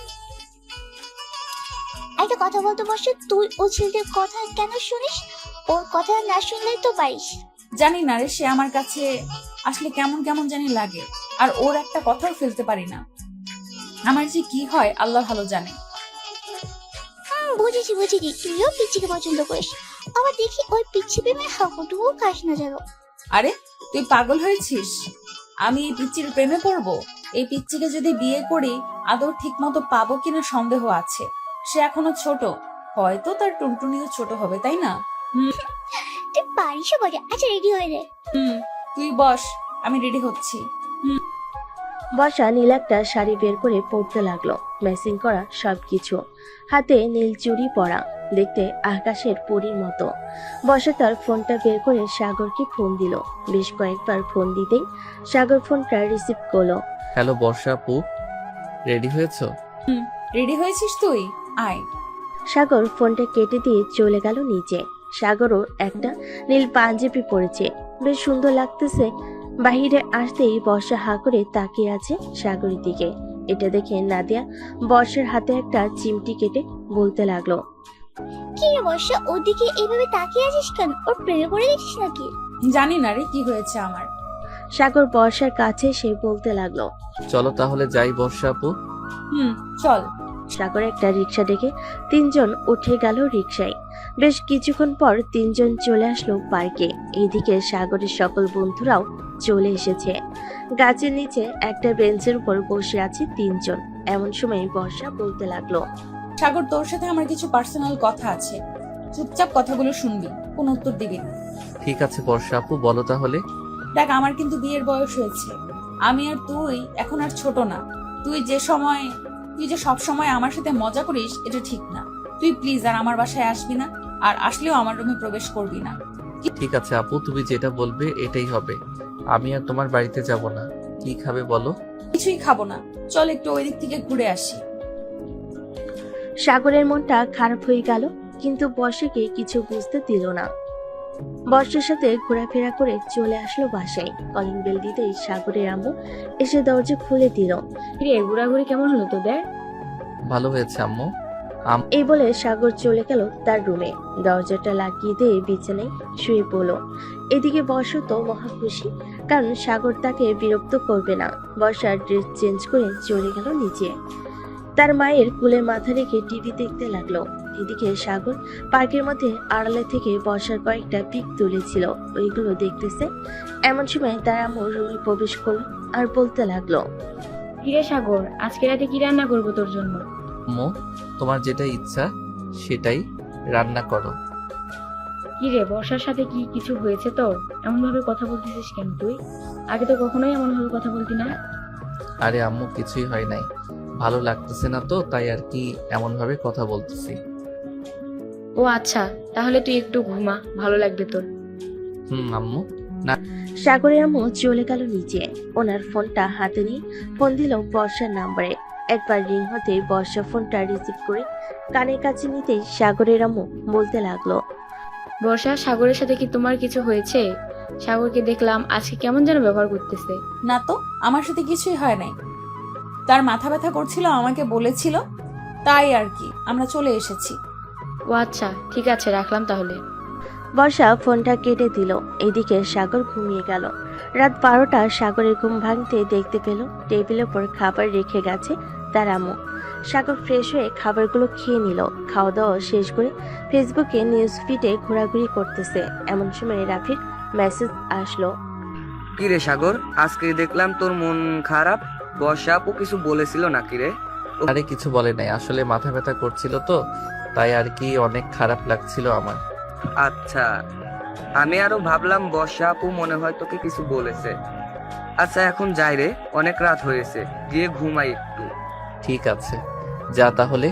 একটা কথা বলতো বর্ষা, তুই ওই ছেলেটার কথা কেন শুনিস? ওর কথা না শুনলেই তো পারিস। জানি না রে, সে আমার কাছে আসলে কেমন কেমন জানি লাগে, আর ওর একটা কথাও ফেলতে পারি না। আমার যে কি হয় আল্লাহ ভালো জানে। বুঝেছি, তুইও পিচ্ছিকে পছন্দ করিস, আবার দেখি ওই পিচ্ছি প্রেমে হাঁকুটুকু খাস না যেন। আরে তুই পাগল হয়েছিস? আমি এই পিচ্চির প্রেমে পড়বো? এই পিচ্চিকে যদি বিয়ে করি আদৌ ঠিক মতো পাবো কিনা সন্দেহ আছে। সে এখনো ছোট, হয়তো তার টুনটুনিও ছোট হবে, তাই না? তুই পারিস বলে। আচ্ছা রেডি হয়ে রে। তুই বস, আমি রেডি হচ্ছি। বর্ষা নীল একটা শাড়ি বের করে পরতে লাগলো, ম্যাচিং করা সবকিছু, হাতে নীল চুড়ি পরা, দেখতে আকাশের পরীর মতো। বর্ষা তার ফোনটা বের করে সাগরকে ফোন দিল। বেশ কয়েকবার ফোন দিতেই সাগর ফোনটা রিসিভ করলো। হ্যালো বর্ষা আপু, রেডি হয়েছো? রেডি হয়েছিস তুই? আয়। সাগর ফোনটা কেটে দিয়ে চলে গেল নিচে। সাগরও একটা নীল পাঞ্জাবি পরেছে, বেশ সুন্দর লাগতেছে। বাহিরে আসতেই বর্ষা হা করে তাকিয়ে আছে সাগরের দিকে। এটা দেখে নাদিয়া বর্ষার হাতে একটা চিমটি কেটে বলতে লাগলো, কি রে বর্ষা, ওদিকে এইভাবে তাকিয়ে আছিস কেন? ওর প্রেমে পড়ে গেছিস নাকি? জানি না রে কি হয়েছে আমার। সাগর বর্ষার কাছে সে বলতে লাগলো, চলো তাহলে যাই বর্ষা আপু। চল। সাগর একটা রিক্সা ডেকে তিনজন উঠে গেল রিক্সায়। বেশ কিছুক্ষণ পর তিনজন চলে আসলো পার্কে। এইদিকে সাগরের সকল বন্ধুরাও চলে এসেছে। গাছের নিচে একটা বেঞ্চের উপর বসে আছে তিনজন। এমন সময় বর্ষা বলতে লাগলো, সাগর, তোর সাথে আমার কিছু পার্সোনাল কথা আছে, চুপচাপ কথাগুলো শুনবি, কোনো উত্তর দিবি না। ঠিক আছে বর্ষা আপু, বলো তাহলে। দেখ, আমার কিন্তু বিয়ের বয়স হয়েছে। আমি আর তুই এখন আর ছোট না। তুই যে সব সময় আমার সাথে মজা করিস, এটা ঠিক না। তুই প্লিজ আর আমার বাসায় আসবি না, আর আসলেও আমার রুমে প্রবেশ করবি না। ঠিক আছে আপু, তুমি যেটা বলবে এটাই হবে। আমি আর তোমার বাড়িতে যাব না। কি খাবে বলো? কিছুই খাবো না, চল একটু ওই দিক থেকে ঘুরে আসি। সাগরের মনটা খারাপ হয়ে গেল, কিন্তু বর্ষাকে কিছু বুঝতে দিল না। বর্ষার সাথে ঘোরাফেরা করে চলে আসলো বাসায়। কলিং বেল দিতেই সাগরের আম্মু এসে দরজা খুলে দিল। রে, ঘোরাঘুরি কেমন হলো তোদের? ভালো হয়েছে আম্মু। এই বলে সাগর চলে গেল তার রুমে, দরজাটা লাগিয়ে দিয়ে বিছানায় শুয়ে পড়ল। এদিকে বর্ষা তো মহা খুশি, কারণ সাগর তাকে বিরক্ত করবে না। বর্ষা ড্রেস চেঞ্জ করে চলে গেল নিচে। তার মায়ের কোলে মাথা রেখে টিভি দেখতে লাগলো। এদিকে সাগর পার্কের মধ্যে আড়ালে থেকে বর্ষার কয়েকটা পিক তুলেছিল, ওইগুলো দেখতেছে। এমন সময় তার আম্মু রুমে প্রবেশ করলো আর বলতে লাগলো, কিরে সাগর, আজকে রাতে কি রান্না করবো তোর জন্য? আম্মু, তোমার যেটা ইচ্ছা সেটাই রান্না করো। কি রে, বর্ষার সাথে কি কিছু হয়েছে তোর? এমন ভাবে কথা বলতেছিস কেন তুই? আগে তো কখনোই এমন ভাবে কথা বলতি না। আরে আম্মু, কিছুই হয় নাই, ভালো লাগতেছে না তো, তাই আর কি এমন ভাবে কথা বলতেছি। ও আচ্ছা, তাহলে তুই একটু ঘুমা, ভালো লাগবে তোর। আম্মু। সাগরের আম্মু চলে গেল নিচে। ওনার ফোনটা হাতে নিয়ে ফোন দিল বর্ষার নাম্বারে। একবার রিং হতে বর্ষা ফোনটা রিসিভ করে কানের কাছে নিতেই সাগরের আম্মু বলতে লাগলো, বর্ষা, সাগরের সাথে কি তোমার কিছু হয়েছে? সাগরকে দেখলাম আজকে কেমন যেন ব্যবহার করতেছে। না তো, আমার সাথে কিছুই হয় নাই। তার মাথা ব্যথা করছিল, আমাকে বলেছিল, তাই আর কি আমরা চলে এসেছি। ও আচ্ছা, ঠিক আছে, রাখলাম তাহলে। বর্ষা ফোনটা কেটে দিল। এদিকে সাগর ঘুমিয়ে গেল। রাত 12টা সাগরের ঘুম ভাঙতে দেখতে পেল টেবিলের উপর খাবার রেখে গেছে তার আম্মু। সাগর ফ্রেশ হয়ে খাবারগুলো খেয়ে নিল। খাওয়া দাওয়া শেষ করে ফেসবুকে নিউজ ফিডে ঘোরাঘুরি করতেছে। এমন সময় রাফির মেসেজ আসলো। কি রে সাগর, আজকে দেখলাম তোর মন খারাপ। বর্ষা আপু কিছু বলেছিল নাকি রে? আরে কিছু বলে নাই, আসলে মাথা ব্যথা করছিল তো, তাই আর কি অনেক খারাপ লাগছিল আমার। আচ্ছা, আমি আরো ভাবলাম বর্ষা আপু মনে হয় তোকে কিছু বলেছে। আচ্ছা এখন যাই রে, অনেক রাত হয়েছে, গিয়ে ঘুমাই একটু। ঠিক আছে, যা তাহলে।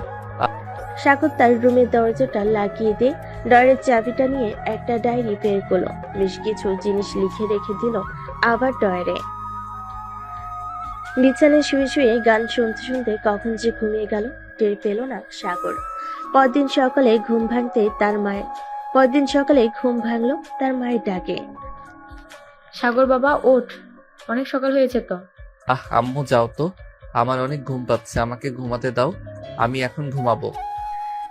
সাগর তার রুমের দরজাটা লাগিয়ে দিয়ে ডয়ের চাবিটা নিয়ে একটা ডায়েরি বের করলো। বেশ কিছু জিনিস লিখে রেখে দিল আবার ডয়ারে। বিছানায় শুয়ে শুয়ে গান শুনতে শুনতে কখন যে ঘুমিয়ে গেল টের পেল না সাগর। পরদিন সকালে ঘুম ভাঙলো তার মায়ের ডাকে। সাগর বাবা, ওঠ, অনেক সকাল হয়েছে তো। আম্মু যাও তো, আমার অনেক ঘুম পাচ্ছে, আমাকে ঘুমাতে দাও, আমি এখন ঘুমাবো।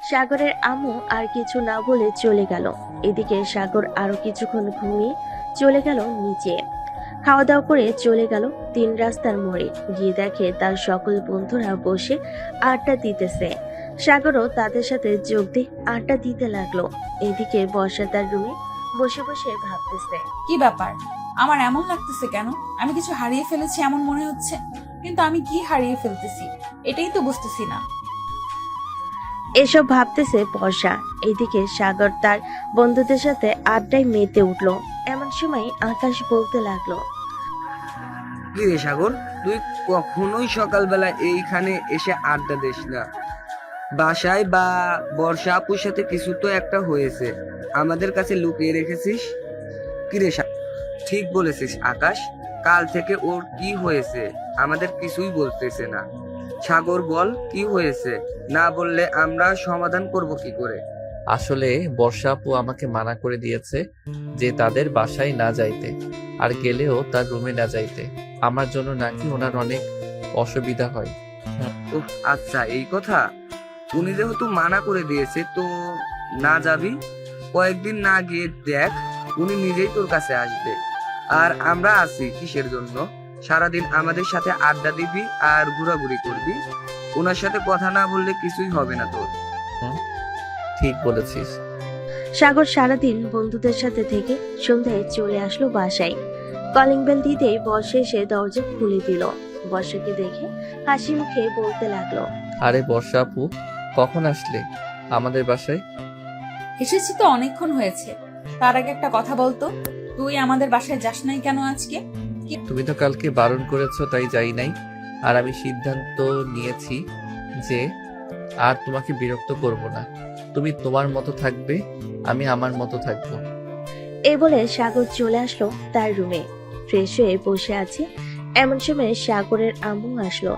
সাগরের আম্মু আর কিছু না বলে চলে গেল। এদিকে সাগর আরো কিছুক্ষণ ঘুমিয়ে চলে গেল নিচে। খাওয়া দাওয়া করে চলে গেল 3 রাস্তার মোড়ে। গিয়ে দেখে তার সকল বন্ধুরা বসে আড্ডা দিতেছে। সাগরও তাদের সাথে যোগ দিয়ে আড্ডা দিতে লাগলো। এদিকে বর্ষা তার রুমে বসে বসে ভাবতেছে, কি ব্যাপার, আমার এমন লাগতেছে কেন? আমি কিছু হারিয়ে ফেলেছি এমন মনে হচ্ছে, কিন্তু আমি কি হারিয়ে ফেলতেছি এটাই তো বুঝতেছি না। এসব ভাবতেছে বর্ষা। এদিকে সাগর তার বন্ধুদের সাথে আড্ডায় মেতে উঠলো। এমন সময় আকাশ বলতে লাগলো, কি রে সাগর, তুই কখনোই সকালবেলা এইখানে এসে আড্ডা দিস না। বাসায় বা বর্ষা আপুর সাথে কিছু তো একটা হয়েছে, আমাদের কাছে লুকিয়ে রেখেছিস। কি রে ঠিক বলেছিস আকাশ, কাল থেকে ওর কি হয়েছে আমাদের কিছুই বলতেছে না। সাগর বল, কি হয়েছে? না বললে আমরা সমাধান করব কি করে? আসলে বর্ষা আপু আমাকে মানা করে দিয়েছে যে তাদের বাসায় না যাইতে, আর গেলেও তার রুমে না যাইতে। আমার জন্য নাকি ওনার অনেক অসুবিধা হয়। ওহ আচ্ছা, এই কথা। উনি যেহেতু মানা করে দিয়েছে তো না যাবি। কয়েকদিন না গিয়ে দেখ, উনি নিজেই তোর কাছে আসবে। আর আমরা আছি কিসের জন্য? সারাদিন আমাদের সাথে আড্ডা দিবি আর ঘোরাঘুরি করবি। ওনার সাথে কথা না বললে কিছুই হবে না তোর। ঠিক বলেছিস। সাগর সারাদিন বন্ধুদের সাথে থেকে সন্ধ্যায় চলে আসলো বাসায়। কলিং বেল দিতেই বর্ষা এসে দরজা খুলে দিল। বর্ষাকে দেখে হাসি মুখে বলতে লাগলো, আরে বর্ষা আপু, কখন আসলে আমাদের বাসায়? এসেছি তো অনেকক্ষণ হয়েছে। তার আগে একটা কথা বলতো, তুই আমাদের বাসায় যাস নাই কেন আজকে? তুমি তো কালকে বারণ করেছো তাই যাই নাই। আর আমি সিদ্ধান্ত নিয়েছি যে আর তোমাকে বিরক্ত করব না। তুমি তোমার মতো থাকবে, আমি আমার মতো থাকবো। এই বলে সাগর চলে আসলো তার রুমে। ফ্রেশ হয়ে বসে আছে। এমন সময় সাগরের আম্মু আসলো।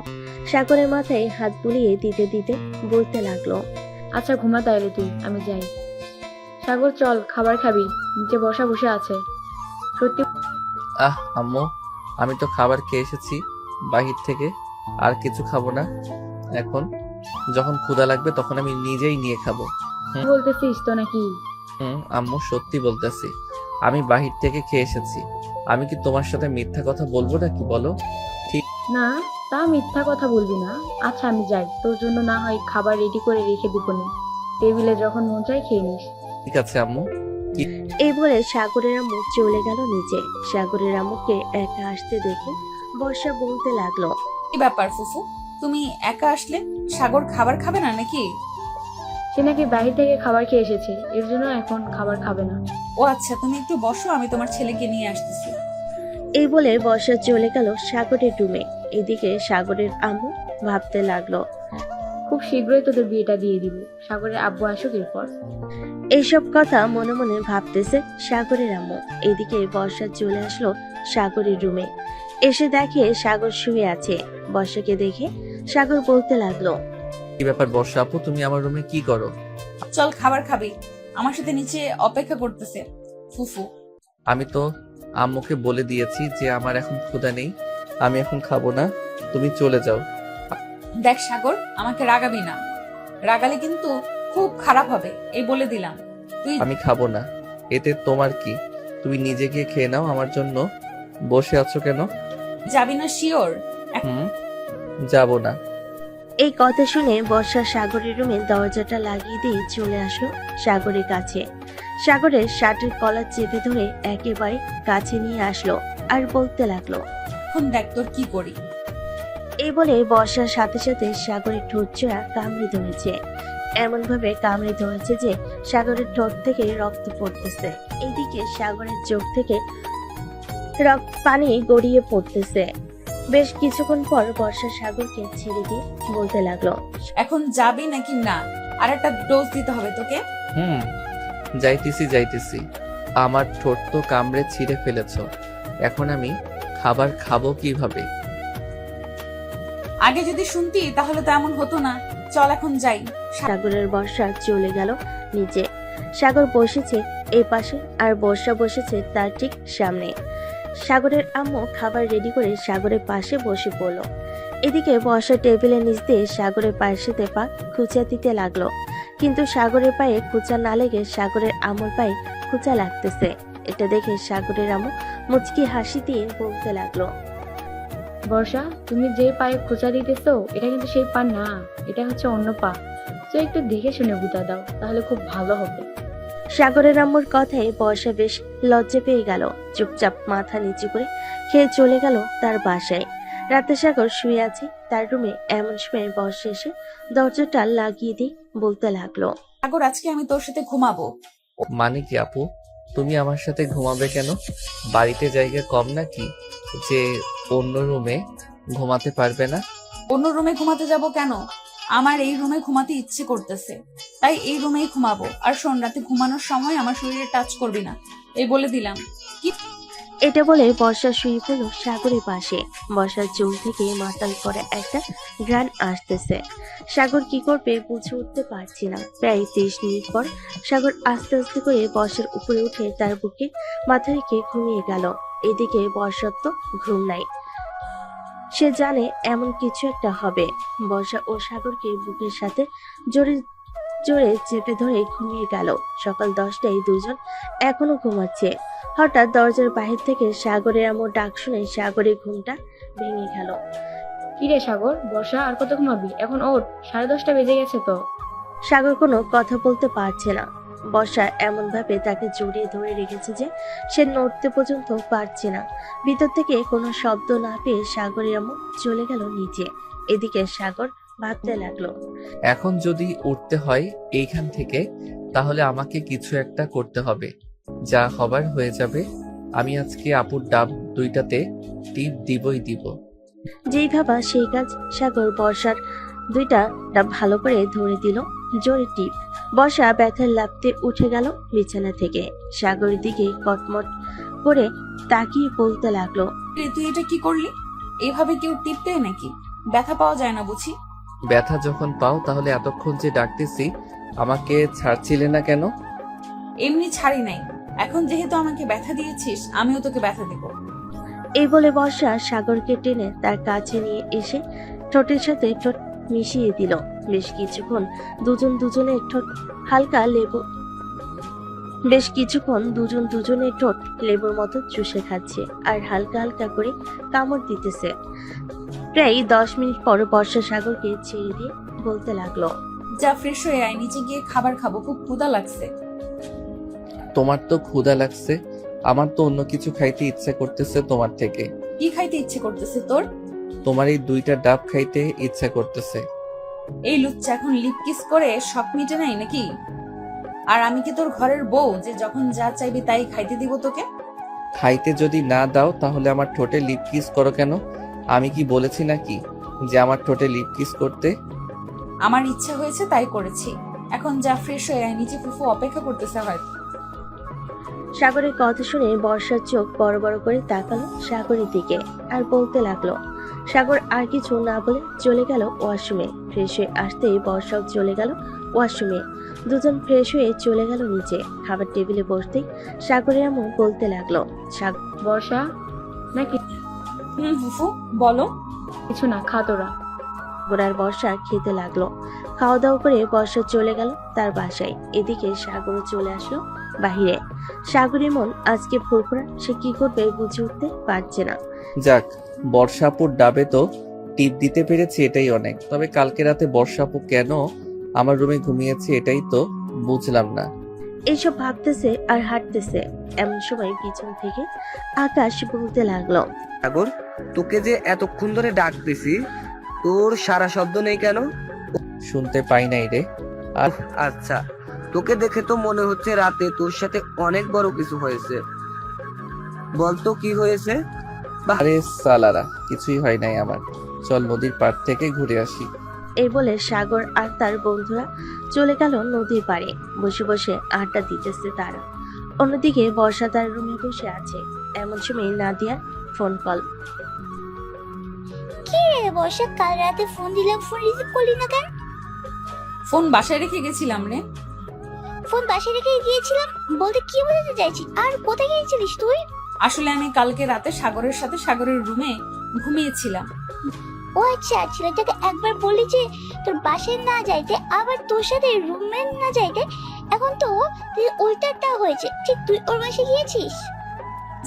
সাগরের মাথায় হাত বুলিয়ে দিতে দিতে বলতে লাগলো, আচ্ছা ঘুমা তাইলে তুই, আমি যাই। সাগর চল, খাবার খাবি, নিচে বসে আছে। সত্যি আম্মু, আমি তো খাবার খেয়ে এসেছি বাহির থেকে, আর কিছু খাবো না। এখন যখন ক্ষুধা লাগবে তখন আমি নিজেই নিয়ে খাবো। বলতেছিস তো নাকি? আম্মু সত্যি বলতেছি, আমি বাহির থেকে খেয়ে এসেছি। আমি কি তোমার সাথে মিথ্যা কথা বলবো নাকি বলো? না, তা মিথ্যা কথা বলবি না। আচ্ছা আমি যাই, তোর জন্য না হয় খাবার রেডি করে রেখে দিব নি, টেবিলে যখন মন চাই খেয়ে নিস। ঠিক আছে আম্মু। এই বলে সাগরের আম্মু চলে গেল নিচে। সাগরের আম্মুকে একা আসতে দেখে বর্ষা বলতে লাগলো, কি ব্যাপার ফুফু, তুমি একা আসলে? সাগর খাবার খাবে না নাকি? সে নাকি বাহির থেকে খাবার খেয়ে এসেছে, এর জন্য এখন খাবার খাবে না। ও আচ্ছা, তুমি একটু বসো, আমি তোমার ছেলেকে নিয়ে আসতেছি। এই বলে বর্ষা চলে গেল সাগরের রুমে। এদিকে সাগরের আম্মু ভাবতে লাগলো, খুব শীঘ্রই তোদের বিয়েটা দিয়ে দিব। সাগরের আব্বু আসুক এরপর। এইসব কথা মনে মনে ভাবতেছে সাগরের আম্মু। এদিকে বর্ষা চলে আসলো সাগরের রুমে। এসে দেখে সাগর শুয়ে আছে। বর্ষাকে দেখে সাগর বলতে লাগলো, কি ব্যাপার বর্ষা আপু, তুমি আমার রুমে কি করো? চল খাবার খাবি, আমার সাথে নিচে অপেক্ষা করতেছে ফুফু। আমি তো আম্মুকে বলে দিয়েছি যে আমার এখন ক্ষুধা নেই, আমি এখন খাবো না, তুমি চলে যাও। দেখ সাগর, আমাকে রাগাবি না, রাগালে কিন্তু খুব খারাপ হবে, এই বলে দিলাম। তুই আমি খাবো না, এতে তোমার কি? তুমি নিজে গিয়ে খেয়ে নাও, আমার জন্য বসে আছো কেন? যাবি না শিওর? যাবো না। এই কথা শুনে বর্ষা সাগরের রুমে দরজাটা লাগিয়ে দিয়ে চলে আসলো সাগরের কাছে। সাগরের শার্টের কলার চেপে ধরে একেবারে কাছে নিয়ে আসলো আর বলতে লাগলো, এখন দেখ তোর কি করি। এই বলে বর্ষার সাথে সাথে সাগরের ঠোঁট জোড়া কামড়ে ধরেছে। এমন ভাবে কামড়ে ধরেছে যে সাগরের ঠোঁট থেকে রক্ত পড়তেছে। এইদিকে সাগরের চোখ থেকে পানি গড়িয়ে পড়তেছে। বেশ কিছুক্ষণ পর বর্ষা সাগরকে ছেড়ে দিয়ে বলতে লাগলো, এখন যাবি নাকি না? আর একটা ডোজ দিতে হবে তোকে। যাইতেছি। আমার ঠোঁট তো কামড়ে ছিঁড়ে ফেলেছো, এখন আমি খাবার খাবো কিভাবে? আগে যদি শুনতি তাহলে তো এমন হতো না। চল এখন যাই। সাগরের বর্ষা চলে গেল নিচে। সাগর বসেছে এই পাশে আর বর্ষা বসেছে তার ঠিক সামনে। সাগরের আম্মু খাবার রেডি করে সাগরের পাশে বসে পড়লো। এদিকে বর্ষা টেবিলের নিচ দিয়ে সাগরের পায়ের সাথে পা খুঁচা দিতে লাগলো, কিন্তু সাগরের পায়ে খুঁচা না লেগে সাগরের আম্মুর পায়ে খুঁচা লাগতেছে। এটা দেখে সাগরের আম্মু মুচকি হাসি দিয়ে বলতে লাগলো, বর্ষা, তুমি যে পায়ে খোঁচা দিতেছো এটা কিন্তু সেই পা না, এটা হচ্ছে অন্য পা। তো একটু দেখে শুনে বুঝা দাও, তাহলে খুব ভালো হবে। সাগরের আম্মুর কথায় বর্ষা বেশ লজ্জা পেয়ে গেল। চুপচাপ মাথা নিচু করে খেয়ে চলে গেল তার বাসায়। রাতে সাগর শুয়ে আছে তার রুমে। এমন সময় বর্ষা এসে দরজাটা লাগিয়ে দিয়ে বলতে লাগলো, সাগর, আজকে আমি তোর সাথে ঘুমাবো। মানে কি আপু, তুমি আমার সাথে ঘুমাবে কেন? বাড়িতে জায়গা কম নাকি যে অন্য রুমে ঘুমাতে পারবে না? অন্য রুমে ঘুমাতে যাব কেন? আমার এই রুমে ঘুমাতে ইচ্ছে করতেছে, তাই এই রুমেই ঘুমাবো। আর শোন, রাতে ঘুমানোর সময় আমার শরীরে টাচ করবি না, এই বলে দিলাম। কি? এটা বলে বর্ষা শুয়ে পড়ল সাগরের পাশে। বর্ষার চুল থেকে মাতাল করে একটা ঘ্রাণ আসতেছে। সাগর কি করবে বুঝে উঠতে পারছি না। প্রায় 30 মিনিট পর সাগর আস্তে আস্তে করে বর্ষার উপরে উঠে তার বুকে মাথা রেখে ঘুমিয়ে গেল। এদিকে বর্ষার তো ঘুম নাই, সে জানে এমন কিছু একটা হবে। বর্ষা ও সাগরকে বুকের সাথে জোরে জোরে চেপে ধরে ঘুমিয়ে গেল। সকাল 10টায় দুজন এখনো ঘুমাচ্ছে। হঠাৎ দরজার বাহির থেকে সাগরের আম্মু ডাক শুনে সাগরের ঘুমটা ভেঙে গেল। কিরে সাগর, বর্ষা আর কত ঘুমাবি? এখন ওঠ, 10:30 বেজে গেছে তো। সাগর কোনো কথা বলতে পারছে না। বর্ষা এমন ভাবে তাকে জড়িয়ে ধরে রেখেছে যে সে নড়তে পর্যন্ত পারছে না। ভিতর থেকে কোনো শব্দ না পেয়ে সাগরের আম্মু চলে গেল নিচে। এদিকে সাগর ভাবতে লাগলো, এখন যদি উঠতে হয় এইখান থেকে, তাহলে আমাকে কিছু একটা করতে হবে। যা হবার হয়ে যাবে। আমি আজকে আপুর ডাব 2টাতে টিপ দিবই দিব। যেই ভাবা সেই কাজ। সাগর বর্ষার 2টা ডাব ভালো করে ধরে দিল জোরে টিপ। বর্ষা ব্যথার লাফতে উঠে গেল বিছানা থেকে। সাগরের দিকে কটমট করে তাকিয়ে বলতে লাগলো, তুই এটা কি করলি? এইভাবে কেউ টিপ দেয় নাকি? ব্যথা পাওয়া যায় না বুঝি? ব্যথা যখন পাও তাহলে এতক্ষণ যে ডাকতেছি আমাকে ছাড়ছিলে না কেন? এমনি ছাড়ি নাই, এখন যেহেতু আমাকে ব্যথা দিয়েছিস আমিও তোকে ব্যথা দেব। এই বলে বর্ষা সাগরকে টেনে তার কাছে নিয়ে এসে ঠোঁটের সাথে ঠোঁট মিশিয়ে দিল। বেশ কিছুক্ষণ দুজনের ঠোঁট দুজনের ঠোঁট লেবুর মতো চুষে খাচ্ছে আর হালকা হালকা করে কামড় দিতেছে। প্রায় 10 মিনিট পর বর্ষা সাগরকে ছেড়ে দিয়ে বলতে লাগলো, যা ফ্রেশ হয়ে আয়, নিচে গিয়ে খাবার খাবো, খুব ক্ষুধা লাগছে। তোমার তো ক্ষুধা লাগছে, আমার তো অন্য কিছু খাইতে ইচ্ছা করতেছে তোমার থেকে। কি খাইতে ইচ্ছে করতেছে তোর? তোমার এই 2টা ডাব খাইতে ইচ্ছা করতেছে। এই লুচ্চা এখন লিপ কিস করে শখ মিটে নাই নাকি? আর আমি কি তোর ঘরের বউ যে যখন যা চাইবি তাই খাইতে দিব তোকে? খাইতে যদি না দাও তাহলে আমার ঠোঁটে লিপ কিস করো কেন? আমি কি বলেছি নাকি যে আমার ঠোঁটে লিপ কিস করতে? আমার ইচ্ছা হয়েছে তাই করেছি। এখন যা, ফ্রেশ হয়ে আয়, নিচে ফুফু অপেক্ষা করতেছে হয়তো। সাগরের কথা শুনে বর্ষার চোখ বড় বড় করে তাকালো সাগরের দিকে আর বলতে লাগলো। সাগর আর কিছু না বলে চলে গেল ওয়াশরুমে। ফ্রেশ হয়ে আসতেই বর্ষাও চলে গেল ওয়াশরুমে। দুজন ফ্রেশ হয়ে চলে গেল নিচে। খাবার টেবিলে বসতেই সাগরের আম্মু বলতে লাগলো। বর্ষা নাকি? ফুফু বলো। কিছু না, খা তোরা। সাগর আর বর্ষা খেতে লাগলো। খাওয়া দাওয়া করে বর্ষা চলে গেল তার বাসায়। এদিকে সাগরও চলে আসলো বাহিরে। সাগরের মন আজকে ফুরফুরা, সে কি করবে বুঝে উঠতে পারছে না। যাক, বর্ষাপুর ডাবে তো টিপ দিতে পেরেছি, এটাই অনেক। তবে কালকে রাতে বর্ষাপু কেন আমার রুমে ঘুমিয়েছে এটাই তো বুঝলাম না। এইসব ভাবতেছে আর হাঁটতেছে, এমন সময় পিছন থেকে আকাশ বলতে লাগলো। সাগর, তোকে যে এতক্ষণ ধরে ডাকতেছি, তোর সারা শব্দ নেই কেন? শুনতে পাই নাই রে। আর আচ্ছা, তোকে দেখে তো মনে হচ্ছে রাতে তোর সাথে অনেক বড় কিছু হয়েছে। বলতো কি হয়েছে? আরে সালারা, কিছুই হয় নাই আমার। চল নদীর পাড় থেকে ঘুরে আসি। এই বলে সাগর আর তার বন্ধুরা চলে গেল নদীর পাড়ে। বসে বসে আড্ডা দিতেছে তারা। অন্যদিকে বর্ষা তার রুমে বসে আছে। এমন সময় নাদিয়ার ফোন কল। কি রে বর্ষা, কাল রাতে ফোন দিলাম, ফোন রিসিভ করলি না কেন? ফোন বাসায় রেখে গেছিলাম রে। ফোন বাসায় রেখে গিয়েছিলাম বলতে কি বোঝাতে চাইছি? আর কোথায় গিয়েছিলিস তুই? আসলে আমি কালকে রাতে সাগরের সাথে সাগরের রুমে ঘুমিয়েছিলাম। ও আচ্ছা, ছেলেটাকে একবার বললি যে তোর বাসায় না যাইতে, আবার তোর সাথে রুমে না যাইতে। এখন তো তুই উল্টাটা হয়েছে। ঠিক তুই ওর বাসায় গিয়েছিস?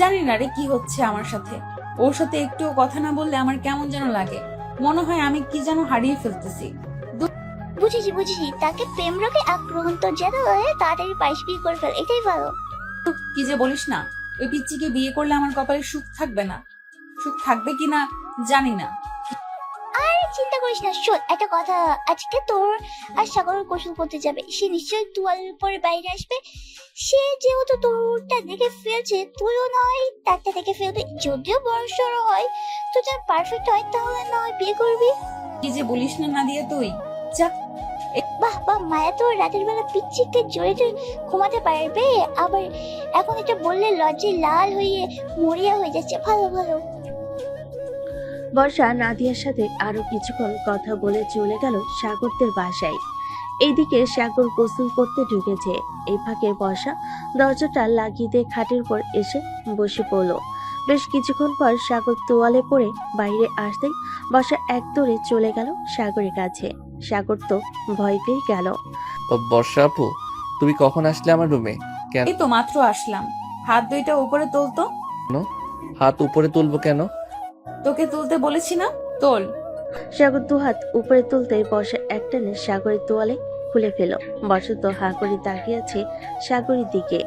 জানি না রে কি হচ্ছে আমার সাথে। ওর সাথে একটুও কথা না বললে আমার কেমন যেন লাগে। মনে হয় আমি কি যেন হারিয়ে ফেলতেছি। বুঝেছি বুঝেছি, তাকে প্রেম রোগে আক্রমণ, তোর যেন তাড়াতাড়ি পাইস বিয়ে করে ফেল, এটাই ভালো। কি যে বলিস না, ওই পিচ্চিকে বিয়ে করলে আমার কপালে সুখ থাকবে না। সুখ থাকবে কিনা জানি না। আরে চিন্তা করিস না। শোন একটা কথা, আজকে তোর আর সাগরের গোসল করতে যাবে। সে নিশ্চয়ই তোয়াল পরে বাইরে আসবে। সে যেহেতু তোরটা দেখে ফেলছে, তুইও না হয় তারটা দেখে ফেলবি। যদিও বড় সড়ো হয়, তো যার পারফেক্ট হয় তাহলে না হয় বিয়ে করবি। কি যে বলিস না নাদিয়া তুই। যাক, বাহ বাহ, মায়া তো রাতের বেলা পিচ্চিকে জড়িয়ে ঘুমাতে পারবে। আবার এখন এটা বললে লজ্জায় লাল হয়ে মরিয়া হয়ে যাচ্ছে। ভালো ভালো। বর্ষা নাদিয়ার সাথে আরো কিছুক্ষণ কথা বলে চলে গেল সাগরদের বাসায়। এইদিকে সাগর গোসল করতে ঢুকেছে। এই ফাঁকে বর্ষা দরজাটা লাগিয়ে দিয়ে খাটের উপর এসে বসে পড়ল। বেশ কিছুক্ষণ পর সাগর তোয়ালে পড়ে বাইরে আসতেই বর্ষা এক দৌড়ে চলে গেল সাগরের কাছে। সাগর তো ভয় পেয়ে গেল। ও বর্ষা আপু, তুমি কখন আসলে আমার রুমে? কেন এই তো মাত্র আসলাম। হাত দুইটা উপরে তোলতো। হাত উপরে তুলবো কেন? তোকে তুলতে বলেছি না, তোল। সাগর দুহাত উপরে তুলতেই বর্ষা একটানে সাগরের তোয়ালে খুলে ফেল। বর্ষা তো হা করে তাকিয়ে আছে সাগরের দিকে।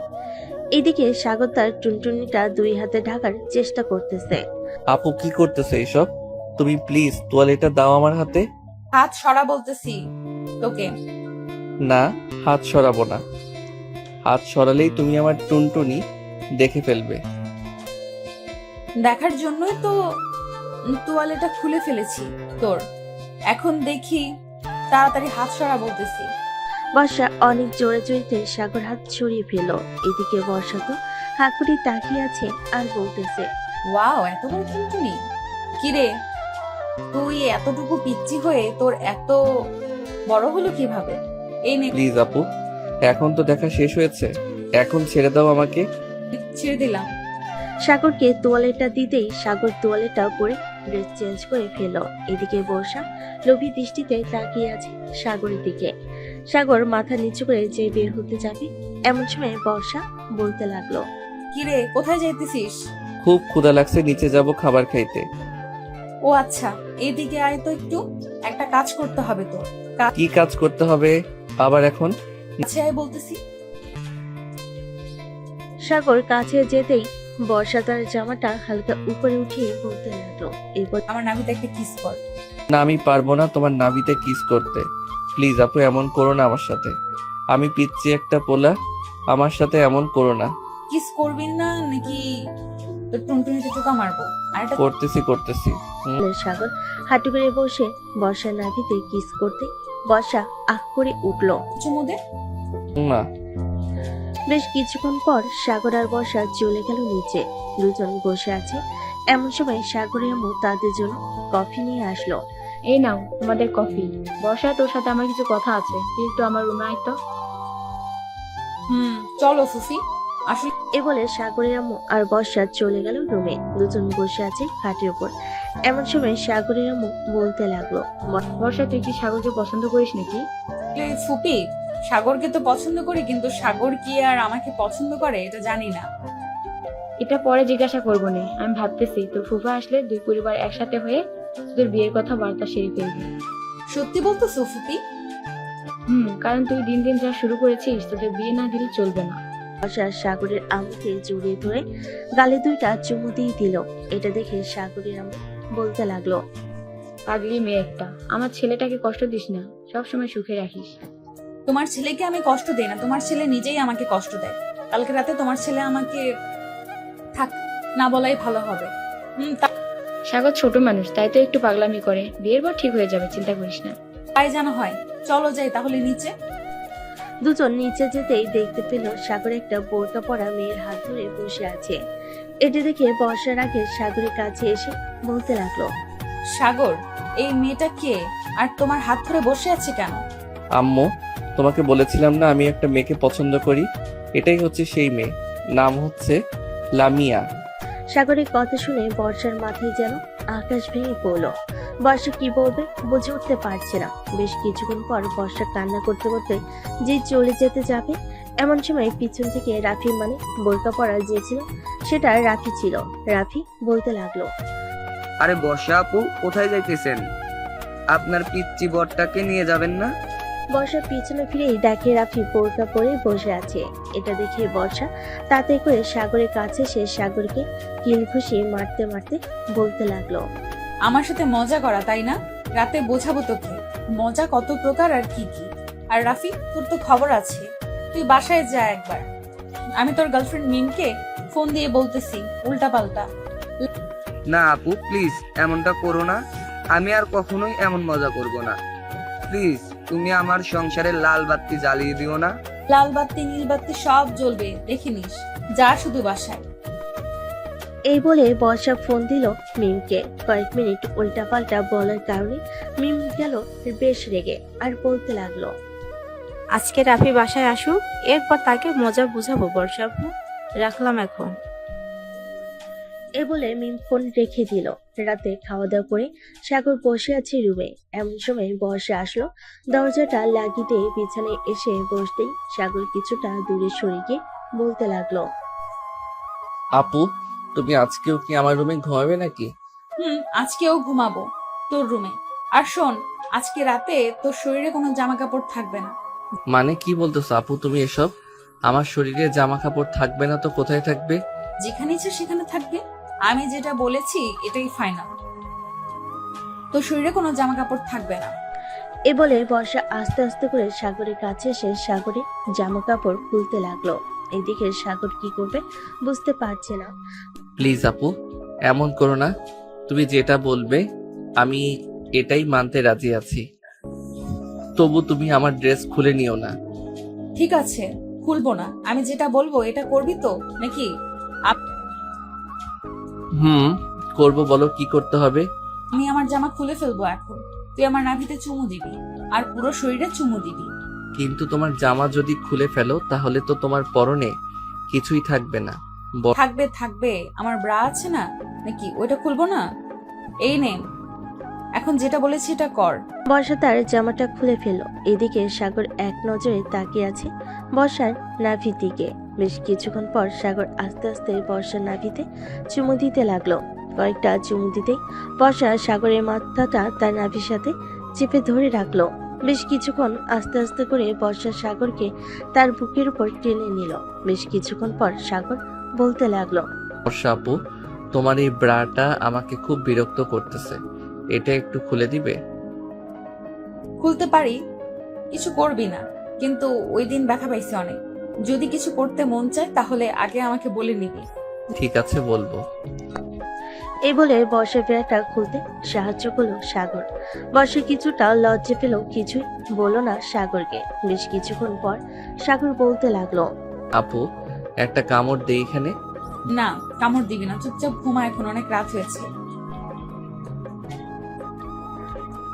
এদিকে সাগর তার টুনটুনিটা দুই হাতে ঢাকার চেষ্টা করতেছে। আপু কি করতেছে এইসব? তুমি প্লিজ তোয়ালেটা দাও আমার হাতে। হাত সরা বলতেছি তোকে। না, হাত সরাবো না। হাত সরালেই তুমি আমার টুনটুনি দেখে ফেলবে। দেখার জন্যই তো তোয়ালেটা খুলে ফেলেছি তোর। এখন দেখি, তাড়াতাড়ি হাত সরা বলতেছি। বর্ষা অনেক জোরে জড়িতে সাগর হাত ছড়িয়ে ফেল। এদিকে বর্ষা তো হা করে তাকিয়ে আছে আর বলতেছে, ওয়াও, এত বড় টুনটুনি। কিরে, তুই এতটুকু পিচ্চি হয়ে তোর এত বড় হলো কিভাবে? এই নে, প্লিজ আপু, এখন তো দেখা শেষ হয়েছে, এখন ছেড়ে দাও আমাকে। ছেড়ে দিলাম। সাগরকে তোয়ালেটা দিতেই সাগর তোয়ালেটা পরে ড্রেস চেঞ্জ করে ফেল। এদিকে বর্ষা লোভী দৃষ্টিতে তাকিয়ে আছে সাগরের দিকে। সাগর মাথা নিচু করে যে বের হতে যাবে, এমন সময় বর্ষা বলতে লাগলো। কিরে, কোথায় যাইতেছিস? খুব ক্ষুধা লাগছে, নিচে যাব খাবার খাইতে। ও আচ্ছা, এইদিকে আয় তো একটু। একটা কাজ করতে হবে তোর। কি কাজ করতে হবে আবার এখন? কাছে আয় বলতেছি। সাগর কাছে যেতেই বর্ষা তার জামাটা হালকা উপরে উঠিয়ে বলতে লাগলো, এরপর আমার নাভিতে একটা কিস কর। না, আমি পারবো না তোমার নাভিতে কিস করতে। প্লিজ আপু, এমন করো না আমার সাথে। আমি পিচ্ছি একটা পোলা, আমার সাথে এমন করো না। কিস করবি না নাকি তোর টুনটুনিতে টোকা মারবো? আর একটা করতেছি। সাগর হাঁটু করে বসে বর্ষার নাভিতে কিস করতে বর্ষা আহ করে উঠল। চুমু দে। না। বেশ কিছুক্ষণ পর সাগর আর বর্ষা চলে গেল নিচে। দুজন বসে আছে, এমন সময় সাগরের আম্মু তাদের জন্য কফি নিয়ে আসলো। এই নাও তোমাদের কফি। বর্ষা, তোর সাথে আমার কিছু কথা আছে, তুই একটু আমার রুমে আয় তো। চলো ফুফি আসলে এ বলে সাগরের আম্মু আর বর্ষা চলে গেল রুমে। দুজন বসে আছে খাটের উপর। এমন সময় সাগরের আম্মু বলতে লাগলো, বর্ষা, তুই কি সাগরকে পছন্দ করিস নাকি? ফুপি, সাগরকে তো পছন্দ করি, কিন্তু সাগর কি আর আমাকে পছন্দ করে এটা জানি না। এটা পরে জিজ্ঞাসা করবো না, আমি ভাবতেছি তোর ফুফা আসলে দুই পরিবার একসাথে হয়ে তোদের বিয়ের কথা বার্তা সেরে ফেলবি। সত্যি বলতেছো ফুপি? কারণ তুই দিন দিন যা শুরু করেছিস, তোদের বিয়ে না দিলে চলবে না। বর্ষা সাগরের আম্মুকে জড়িয়ে ধরে গালে দুইটা চুমু দিয়ে দিল। এটা দেখে সাগরের আম্মু বলতে লাগলো, পাগলি মেয়ে একটা, আমার ছেলেটাকে কষ্ট দিস না, সবসময় সুখে রাখিস। তোমার ছেলেকে আমি কষ্ট দেই না, তোমার ছেলে নিজেই আমাকে কষ্ট দেয়। কালকে রাতে তোমার ছেলে আমাকে থাক না বলাই ভালো হবে। সাগর ছোট মানুষ, তাই তো একটু পাগলামি করে, বিয়ের পর ঠিক হয়ে যাবে, চিন্তা করিস না। তাই যেন হয়। চলো যাই তাহলে নিচে। দুজন নিচে যেতেই দেখতে পেল সাগর একটা বোরকা পরা মেয়ের হাত ধরে বসে আছে। এটা দেখে বর্ষার আগে সাগরের কাছে এসে বলতে লাগলো, সাগর, এই মেয়েটা কে আর তোমার হাত ধরে বসে আছে কেন? আম্মু, তোমাকে বলেছিলাম না আমি একটা মেয়েকে পছন্দ করি, এটাই হচ্ছে সেই মেয়ে। নাম হচ্ছে লামিয়া। সাগরের কথা শুনে বর্ষার মাথায় যেন আকাশ ভেঙে পড়লো। বর্ষা কি বলবে বুঝে উঠতে পারছে না। বেশ কিছুক্ষণ পর বর্ষা কান্না করতে করতে যে চলে যেতে যাবে, এমন সময় পিছন থেকে রাফি, মানে বোরকা পরা যে ছিল সেটা রাফি ছিল। রাফি বলতে লাগলো, আরে বর্ষা আপু, কোথায় যাইতেছেন? আপনার পিচ্চি বরটাকে নিয়ে যাবেন না? বর্ষা পিছনে ফিরেই দেখে রাফি বোরকা পরে বসে আছে। এটা দেখে বর্ষা তাতে করে সাগরের কাছে সে সাগরকে কিল ঘুষি মারতে মারতে বলতে লাগলো, আমার সাথে মজা করা, তাই না? রাতে বোঝাবো তোকে মজা কত প্রকার আর কি কি। আর রাফি, তোর তো খবর আছে, তুই বাসায় যা একবার। আমি তোর গার্লফ্রেন্ড মিমকে ফোন দিয়ে বলতেছি উল্টা পাল্টা। না আপু, প্লিজ এমনটা করো না। আমি আর কখনোই এমন মজা করব না। প্লিজ, তুমি আমার সংসারে লাল বাতি জ্বালিয়ে দিও না। লাল বাতি নীল বাতি সব জ্বলবে, দেখে নিস। যা শুধু বাসায়। এই বলে বর্ষা ফোন দিল মিমকে। কয়েক মিনিট উল্টাপাল্টা বলার কারণে মিম গেল বেশ রেগে আর বলতে লাগলো, আজকে রাফি বাসায় আসুক, এরপর তাকে মজা বুঝাবো বর্ষা আপু, রাখলাম এখন। এই বলে মিম ফোন রেখে দিল। রাতে খাওয়া দাওয়া করে সাগর বসে আছে রুমে। এমন সময় বর্ষা আসলো। দরজাটা লাগিয়ে দিয়ে বিছানায় এসে বসতেই সাগর কিছুটা দূরে সরে গিয়ে বলতে লাগলো, আপু, তুমি আজকেও কি আমার রুমে ঘুমাবে নাকি? আজকেও ঘুমাবো তোর রুমে। আর শোন, আজকে রাতে তোর শরীরে কোনো জামা কাপড় থাকবে না। মানে কি বলতেছো আপু তুমি এসব? আমার শরীরে জামা কাপড় থাকবে না তো কোথায় থাকবে? যেখানে ইচ্ছে সেখানে থাকবে। আমি যেটা বলেছি এটাই ফাইনাল। তোর শরীরে কোনো জামা কাপড় থাকবে না। এ বলে বর্ষা আস্তে আস্তে করে সাগরের কাছে এসে সাগরের জামা কাপড় খুলতে লাগলো। এদিকে সাগর কি করবে বুঝতে পারছে না। প্লিজ আপু, এমন করো না। তুমি যেটা বলবে আমি এটাই মানতে রাজি আছি। তবু তুমি আমার ড্রেস খুলে নিও না। ঠিক আছে, খুলবো না। আমি যেটা বলবো এটা করবি তো নাকি? করবো, বলো কি করতে হবে। আমি আমার জামা খুলে ফেলবো এখন। তুই আমার নাভিতে চুমু দিবি আর পুরো শরীরে চুমু দিবি। কিন্তু তোমার জামা যদি খুলে ফেলো তাহলে তো তোমার পরনে কিছুই থাকবে না। থাকবে থাকবে, আমার ব্রা আছে না নাকি? ওইটা খুলবো না? এই নে, এখন যেটা বলেছি এটা কর। বর্ষা তার জামাটা খুলে ফেলল। এদিকে সাগর এক নজরে তাকিয়ে আছে বর্ষার নাভির দিকে। বেশ কিছুক্ষণ পর সাগর আস্তে আস্তে বর্ষার নাভিতে চুমু দিতে লাগলো। কয়েকটা চুমু দিতেই বর্ষা সাগরের মাথাটা তার নাভির সাথে চেপে ধরে রাখলো। বেশ কিছুক্ষণ আস্তে আস্তে করে বর্ষা সাগরকে তার বুকের উপর টেনে নিল। বেশ কিছুক্ষণ পর সাগর বলতে লাগলো, বর্ষা আপু, তোমার এই ব্রাটা আমাকে খুব বিরক্ত করতেছে, এটা একটু খুলে দিবে? খুলতে পারি, কিছু করবি না, কিন্তু ওই দিন ব্যথা পাইছি অনেক। যদি কিছু করতে মন চায় তাহলে আগে আমাকে বলে নিবি। ঠিক আছে, বলবো। এই বলে বর্ষার ব্যাগটা খুলতে সাহায্য করলো সাগর। বর্ষা কিছুটা লজ্জা পেল, কিছুই বলল না সাগরকে। বেশ কিছুক্ষণ পর সাগর বলতে লাগলো, আপু একটা কামড় দে এখানে। না, কামড় দিবি না, চুপচাপ ঘুমা, এখন অনেক রাত হয়েছে।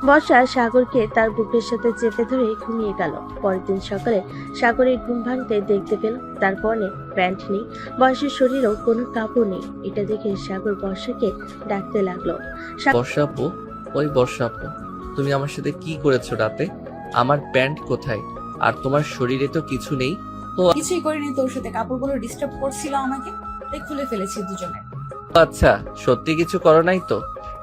বর্ষা সাগরকে তার বুকের সাথে চেপে ধরে ঘুমিয়ে গেল। পরের দিন সকালে সাগরের ঘুম ভাঙতে দেখতে পেল তার পরনে প্যান্ট নেই, বর্ষার শরীরেও কোনো কাপড় নেই। এটা দেখে সাগর বর্ষাকে ডাকতে লাগলো। বর্ষা আপু, ওই বর্ষা আপু, তুমি আমার সাথে কি করেছো রাতে? আমার প্যান্ট কোথায়? আর তোমার শরীরে তো কিছু নেই। কিছুই করিনি, তোর সাথে কাপড়গুলো ডিস্টার্ব করছিল আমাকে, তাই খুলে ফেলেছি দুজনে। আচ্ছা, সত্যি কিছু করো নাই তো?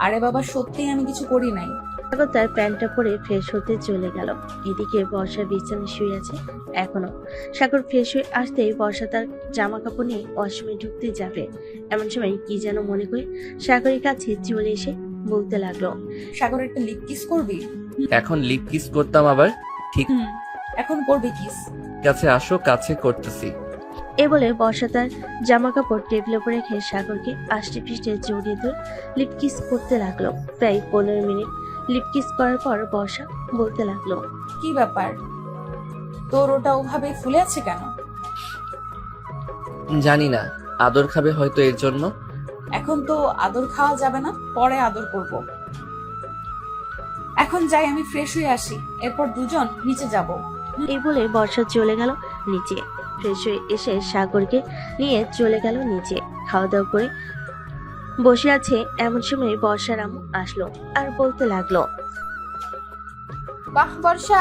আরে বাবা, সত্যিই আমি কিছু করি নাই। সাগর তার প্যান্টটা পরে ফ্রেশ হতে চলে গেল। এদিকে বর্ষা বিছানায় শুয়ে আছে এখনো। সাগর ফ্রেশ হয়ে আসতেই বর্ষা তার জামা কাপড় নিয়ে ওয়াশরুমে ঢুকতে যাবে। এমন সময় কি যেন মনে করে সাগরের কাছে চলে এসে বলতে লাগলো, সাগর, একটা লিপ কিস করবি? এখন লিপ কিস করতাম আবার? ঠিক এখন করবি কিস? আছে, আসো কাছে করতেছি। এ বলে বর্ষা তার জামা কাপড় টেবিলের উপর রেখে সাগরকে আষ্টে পৃষ্ঠে জড়িয়ে ধরে লিপ কিস করতে লাগলো। প্রায় 15 মিনিট লিপ কিস করার পর বর্ষা বলতে লাগলো, কি ব্যাপার, তোর ওটা ওভাবে ফুলে আছে কেন? জানি না, আদর খাবে হয়তো এর জন্য। এখন তো আদর খাওয়া যাবে না, পরে আদর করব। এখন যাই, আমি ফ্রেশ হয়ে আসি, এরপর দুজন নিচে যাব। এই বলে বর্ষা চলে গেল নিচে। ফ্রেশ হয়ে এসে সাগরকে নিয়ে চলে গেল নিচে। খাওয়া দাওয়া করে বসে আছে এমন সময় বর্ষার আম্মু আসলো আর বলতে লাগলো, বাহ বর্ষা,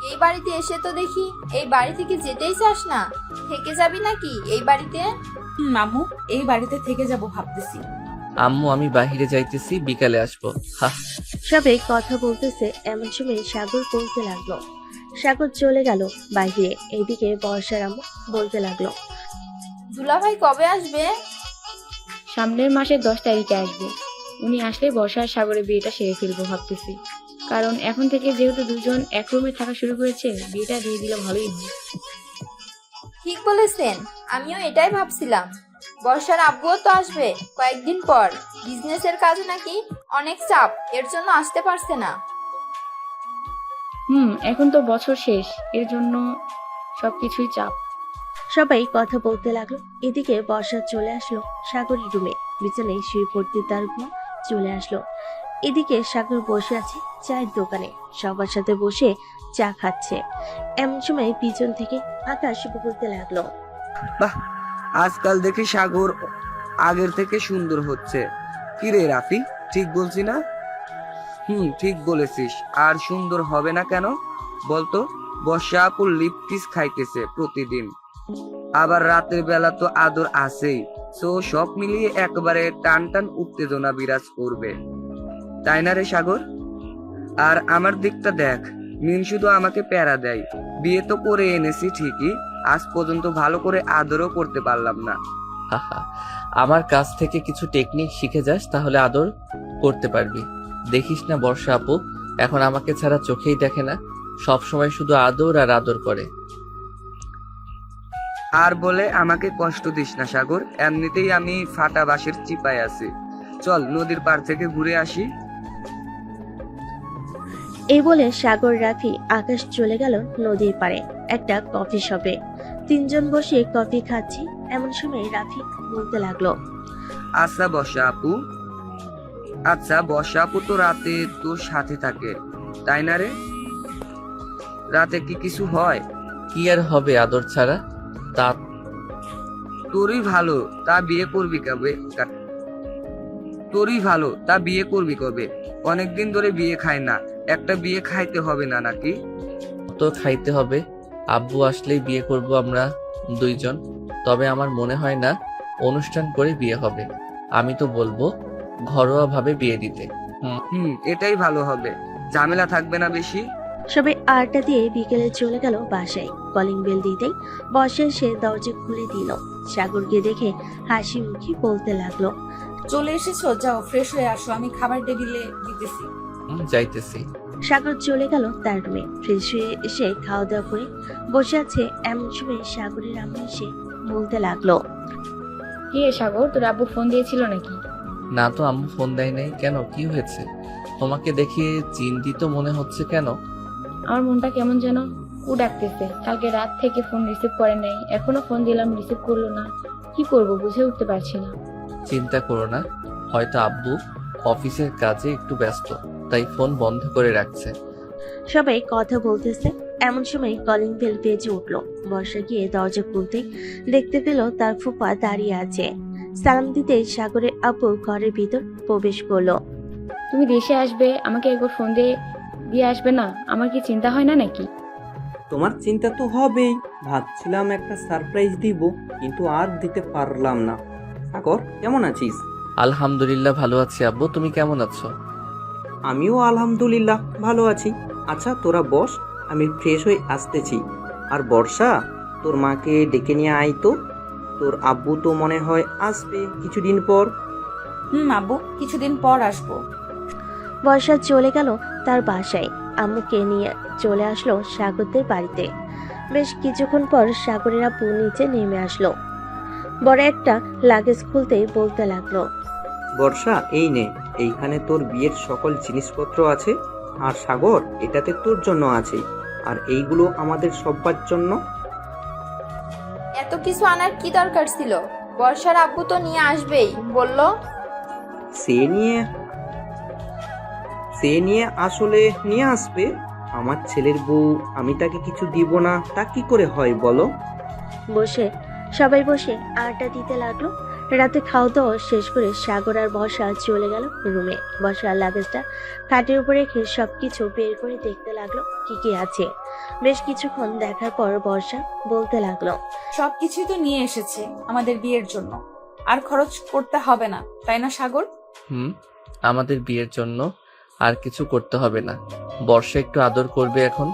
এই বাড়িতে এসে তো দেখি এই বাড়ি থেকে যেতেই চাস না। থেকে যাবি নাকি এই বাড়িতে? মামু, এই বাড়িতে থেকে যাব ভাবতেছি। আম্মু আমি বাহিরে যাইতেছি, বিকালে আসবো। হা। সবে কথা বলতেছে এমন সময় সাগর বলতে লাগলো। সাগর চলে গেল বাইরে। এইদিকে বর্ষার আম্মু বলতে লাগলো, দুলাভাই কবে আসবে? সামনের মাসের 10 তারিখে আসবে। উনি আসলে বর্ষা আর সাগরের বিয়েটা সেরে ফেলবো ভাবতেছি। কারণ এখন থেকে যেহেতু দুজন এক রুমে থাকা শুরু করেছে, বিয়েটা দিয়ে দিলে ভালোই হয়। ঠিক বলেছেন, আমিও এটাই ভাবছিলাম। বর্ষার আব্বুও তো আসবে কয়েকদিন পর। বিজনেসের কাজে নাকি অনেক চাপ, এর জন্য আসতে পারছে না। এখন তো বছর শেষ, এর জন্য সবকিছুই চাপ। সবাই কথা বলতে লাগলো। এদিকে বর্ষা চলে আসলো সাগরের রুমে। বিছানায় শুয়ে পড়তে তার ঘুম চলে আসলো। এদিকে সাগর বসে আছে চায়ের দোকানে, সবার সাথে বসে চা খাচ্ছে। এমন সময় পিছন থেকে আকাশ বলতে লাগলো, বাহ, আজকাল দেখি সাগর আগের থেকে সুন্দর হচ্ছে। কি রে রাফি, ঠিক বলছি না? ঠিক বলেছিস। আর সুন্দর হবে না কেন বলতো? বর্ষা আপুর লিপ কিস খাইতেছে প্রতিদিন, আবার রাতের বেলা তো আদর আছেই। সো সব মিলিয়ে একবারে টান টান উত্তেজনা বিরাজ করবে, তাই না রে সাগর? আর আমার দিকটা দেখ, মিন শুধু আমাকে প্যারা দেয়। বিয়ে তো করে এনেছি ঠিকই, আজ পর্যন্ত ভালো করে আদরও করতে পারলাম না। হাহা, আমার কাছ থেকে কিছু টেকনিক শিখে যাস, তাহলে আদর করতে পারবি। দেখিস না বর্ষা আপু এখন আমাকে ছাড়া চোখেই দেখে না, সব সময় শুধু আদর আর আদর করে। আর বলে আমাকে কষ্ট দিস না সাগর, এমনিতেই আমি ফাটা বাঁশের চিপায় আছি। চল নদীর পার থেকে ঘুরে আসি। এই বলে সাগর, রাফি, আকাশ চলে গেল নদীর পাড়ে একটা কফি শপে। তিনজন বসে কফি খাচ্ছি। এমন সময় রাফি বলতে লাগলো, আচ্ছা বর্ষা আপু তো রাতে তোর সাথে থাকে, তাই না রে? রাতে কি কিছু হয়? কি আর হবে আদর ছাড়া? তা তোরই ভালো, তা বিয়ে করবি কবে? অনেকদিন ধরে বিয়ে খায় না, একটা বিয়ে খাইতে হবে না নাকি? তো খাইতে হবে। আব্বু আসলেই বিয়ে করব আমরা দুইজন। তবে আমার মনে হয় না অনুষ্ঠান করে বিয়ে হবে। আমি তো বলবো ঘরোয়া ভাবে বিয়ে দিতে। এটাই ভালো হবে, ঝামেলা থাকবে না বেশি। সবাই আড্ডা দিয়ে বিকেলে চলে গেল বাসায়। কলিং বেল দিতেই বসে সে দরজা খুলে দিল। সাগরকে দেখে হাসি মুখে বলতে লাগলো, চলে এসেছো, যাও ফ্রেশ হয়ে আসো, আমি খাবার টেবিলে দিতেছি। যাইতেছি। সাগর চলে গেল তার রুমে। ফ্রেশ হয়ে এসে খাওয়া দাওয়া করে বসে আছে এমন সময় সাগরের আম্মু এসে বলতে লাগলো, কি রে সাগর, তোর আব্বু ফোন দিয়েছিল নাকি? না তো, আম্মু ফোন দেয় নাই কেন? কি হয়েছে? তোমাকে দেখে চিন্তিত মনে হচ্ছে কেন? আমার মনটা কেমন যেন ডাকতেছে। কালকে রাত থেকে ফোন রিসিভ করে নাই, এখনো ফোন দিলাম রিসিভ করলো না। কি করব বুঝে উঠতে পারছি না। চিন্তা করো না, হয়তো আব্বু অফিসের কাজে একটু ব্যস্ত, তাই ফোন বন্ধ করে রাখছে। সবাই কথা বলতেছে, এমন সময় কলিং বেল বেজে উঠলো। বর্ষা গিয়ে দরজা খুলতেই দেখতে পেল তার ফুফা দাঁড়িয়ে আছে। সালাম দিতে সাগরের আপু ঘরের ভিতর প্রবেশ করলো। তুমি দেশে আসবে, আমাকে একবার ফোন দিয়ে আসবে না? আমার কি চিন্তা হয় না নাকি? তোমার চিন্তা তো হবেই। ভাবছিলাম একটা সারপ্রাইজ দিব, কিন্তু আর দিতে পারলাম না। সাগর, কেমন আছিস? আলহামদুলিল্লাহ ভালো আছি আব্বু, তুমি কেমন আছো? আমিও আলহামদুলিল্লাহ ভালো আছি। আচ্ছা তোরা বস, আমি ফ্রেশ হয়ে আসতেছি। আর বর্ষা, তোর মাকে ডেকে নিয়ে আয় তো। তোর আব্বু তো মনে হয় আসবে কিছুদিন পর। আব্বু কিছুদিন পর আসবো। বর্ষা চলে গেল তার বাসায়। আম্মুকে নিয়ে চলে আসলো সাগরদের বাড়িতে। বেশ কিছুক্ষণ পর সাগরের আপু নিচে নেমে আসলো। বড় একটা লাগেজ খুলতেই বলতে লাগলো, বর্ষা, এই নে, এইখানে তোর বিয়ের সকল জিনিসপত্র আছে। আর সাগর, এটাতে তোর জন্য আছে। আর এইগুলো আমাদের সবার জন্য। এত কিছু আনার কি দরকার ছিল? বর্ষার আব্বু তো নিয়ে আসবেই বললো। সে নিয়ে আসলে নিয়ে আসবে। আমার ছেলের বউ, আমি তাকে কিছু দিব না তা কি করে হয় বলো? সবাই বসে আড্ডা দিতে লাগলো। রাতে খাওয়া দাওয়া শেষ করে সাগর আর বর্ষা চলে গেল রুমে। বর্ষার লাগেজটা খাটের উপরে রেখে সবকিছু বের করে দেখতে লাগলো কি কি আছে। বেশ কিছুক্ষণ দেখার পর বর্ষা বলতে লাগলো, সবকিছুই তো নিয়ে এসেছে আমাদের বিয়ের জন্য, আর খরচ করতে হবে না, তাই না সাগর? আমাদের বিয়ের জন্য আর কিছু করতে হবে না। বর্ষা একটু আদর করবে এখন।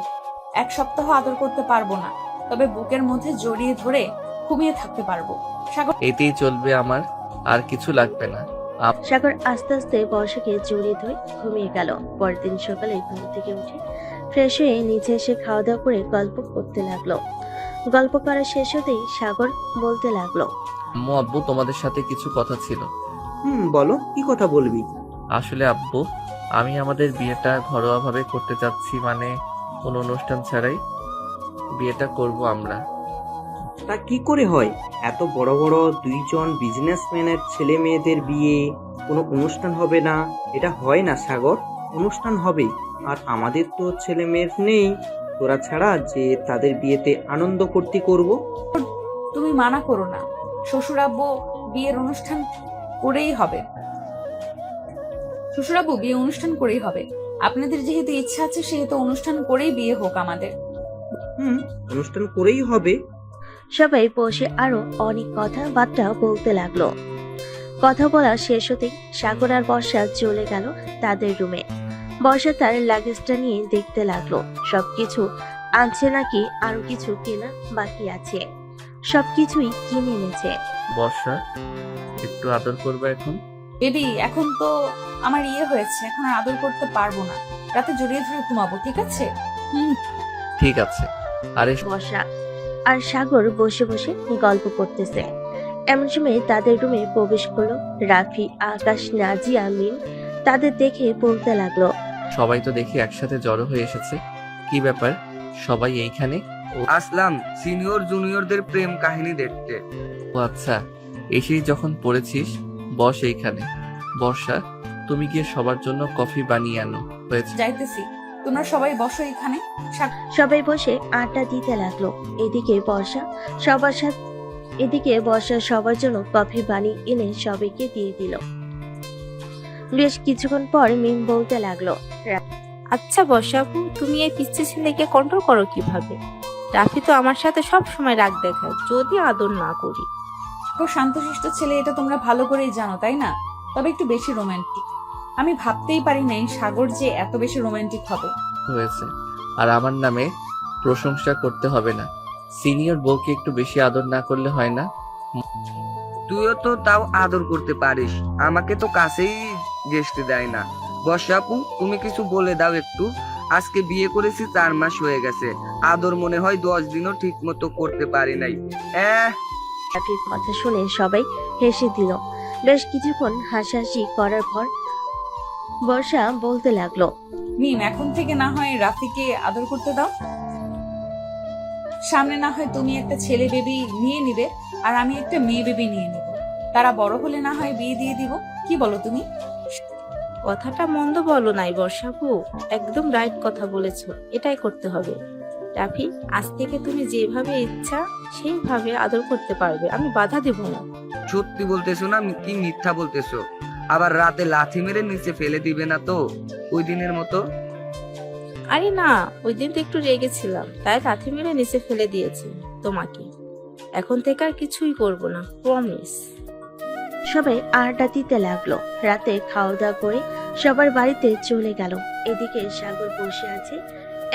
1 সপ্তাহ আদর করতে পারবো না, তবে বুকের মধ্যে জড়িয়ে ধরে ঘুমিয়ে থাকতে পারবো। সাগর, এতেই চলবে, আমার আর কিছু লাগবে না। সাগর আস্তে আস্তে বর্ষাকে জড়িয়ে ধরে ঘুমিয়ে গেল। পরের দিন সকালে ঘুম থেকে উঠে ফ্রেশ হয়ে নিচে এসে খাওয়া দাওয়া করে গল্প করতে লাগলো। গল্প করা শেষ হতেই সাগর বলতে লাগলো, আম্মু আব্বু, তোমাদের সাথে কিছু কথা ছিল। বলো, কি কথা বলবি? আসলে আব্বু, আমি আমাদের বিয়েটা ঘরোয়াভাবে করতে চাচ্ছি, মানে কোনো অনুষ্ঠান ছাড়াই বিয়েটা করব আমরা। তা কি করে হয়? এত বড় বড় দুইজন বিজনেসম্যানের ছেলে মেয়েদের বিয়ে, কোনো অনুষ্ঠান হবে না? এটা হয় না সাগর, অনুষ্ঠান হবে। আর আমাদের তো ছেলে মেয়ের নেই, তোরা ছাড়া যে তাদের বিয়েতে আনন্দ ফুর্তি করব। তুমি মানা করো না, শ্বশুরাব্বু বিয়ের অনুষ্ঠান করেই হবে। শ্বশুরাব্বু বিয়ে অনুষ্ঠান করেই হবে। আপনাদের যেহেতু ইচ্ছা আছে, সেহেতু অনুষ্ঠান করেই বিয়ে হোক আমাদের। অনুষ্ঠান করেই হবে। সবাই বসে আরো অনেক কথাবার্তা বলতে লাগলো। কথা বলা শেষ হতে সাগর আর বর্ষা চলে গেল তাদের রুমে। বর্ষা তার লাগেজটা নিয়ে দেখতে লাগলো সবকিছু আনছে নাকি আরো কিছু কেনা বাকি আছে। সবকিছুই কিনে এনেছে। বর্ষা, একটু আদর করবে এখন। বেবি, এখন তো আমার হয়েছে, এখন আর আদর করতে পারবো না। রাতে জড়িয়ে ধরে ঘুমাবো, ঠিক আছে? ঠিক আছে। আরে বর্ষা আর সাগর বসে বসে গল্প করতেছে। এমন সময় তাদের রুমে প্রবেশ করলো রাফি, আকাশ, নাজিয়া, মিম। তাদের দেখে বলতে লাগলো, সবাই তো দেখি একসাথে জড়ো হয়ে এসেছে, কি ব্যাপার সবাই এইখানে? আসলাম সিনিয়র জুনিয়রদের প্রেম কাহিনী দেখতে। ও আচ্ছা, এসেই যখন পড়েছিস, বস এইখানে। বর্ষা, তুমি গিয়ে সবার জন্য কফি বানিয়ে আনো। হয়েছে? যাইতেছি, তোমরা সবাই বসো এখানে। সবাই বসে আড্ডা দিতে লাগলো। এদিকে বর্ষা সবার জন্য কফি বানিয়ে এনে সবাইকে দিয়ে দিল। বেশ কিছুক্ষণ পর মিম বলতে লাগলো, আচ্ছা বর্ষাপু, তুমি এই পিচ্ছি ছেলেকে কন্ট্রোল করো কিভাবে? রাফি তো আমার সাথে সব সময় রাগ দেখায় যদি আদর না করি। খুব শান্তশিষ্ট ছেলে, এটা তোমরা ভালো করেই জানো, তাই না? তবে একটু বেশি রোমান্টিক। আমি ভাবতেই পারি নাই সাগর যে এত বেশি রোমান্টিক হবে। হয়েছে, আর আমার নামে প্রশংসা করতে হবে না। সিনিয়র বউকে একটু বেশি আদর না করলে হয় না? তুইও তো তাও আদর করতে পারিস, আমাকে তো কাছেই ঘেঁষতে দেয় না। বর্ষাপু, তুমি কিছু বলে দাও একটু। আজকে বিয়ে করেছি 4 মাস হয়ে গেছে, আদর মনে হয় 10 দিনও ঠিক মতো করতে পারি নাই। রাফির কথা শুনে সবাই হেসে দিল। বেশ কিছুক্ষণ হাসাহাসি করার পর বর্ষা বলতে লাগলো, মিম, এখন থেকে না হয় রাফিকে আদর করতে দাও। সামনে না হয় তুমি একটা ছেলে বেবি নিয়ে নিবে আর আমি একটা মেয়ে বেবি নিয়ে নিব। তারা বড় হলে না হয় বিয়ে দিয়ে দিব। কি বলো তুমি? কথাটা মন্দ বলো নাই বর্ষাপু, একদম রাইট কথা বলেছো, এটাই করতে হবে। রাফি, আজ থেকে তুমি যেভাবে ইচ্ছা সেইভাবে আদর করতে পারবে, আমি বাধা দেব না। সত্যি বলতেছো না কি মিথ্যা বলতেছো? আবার রাতে লাথি মেরে নিচে ফেলে দিবে না তো ওই দিনের মতো? আরে না, ওই দিন তো একটু রেগেছিলাম, তাই লাথি মেরে নিচে ফেলে দিয়েছি তোমাকে। এখন থেকে আর কিছুই করব না, প্রমিস। সবাই আড্ডা দিতে লাগলো। রাতে খাওয়া দাওয়া করে সবার বাড়িতে চলে গেল। এদিকে সাগর বসে আছে।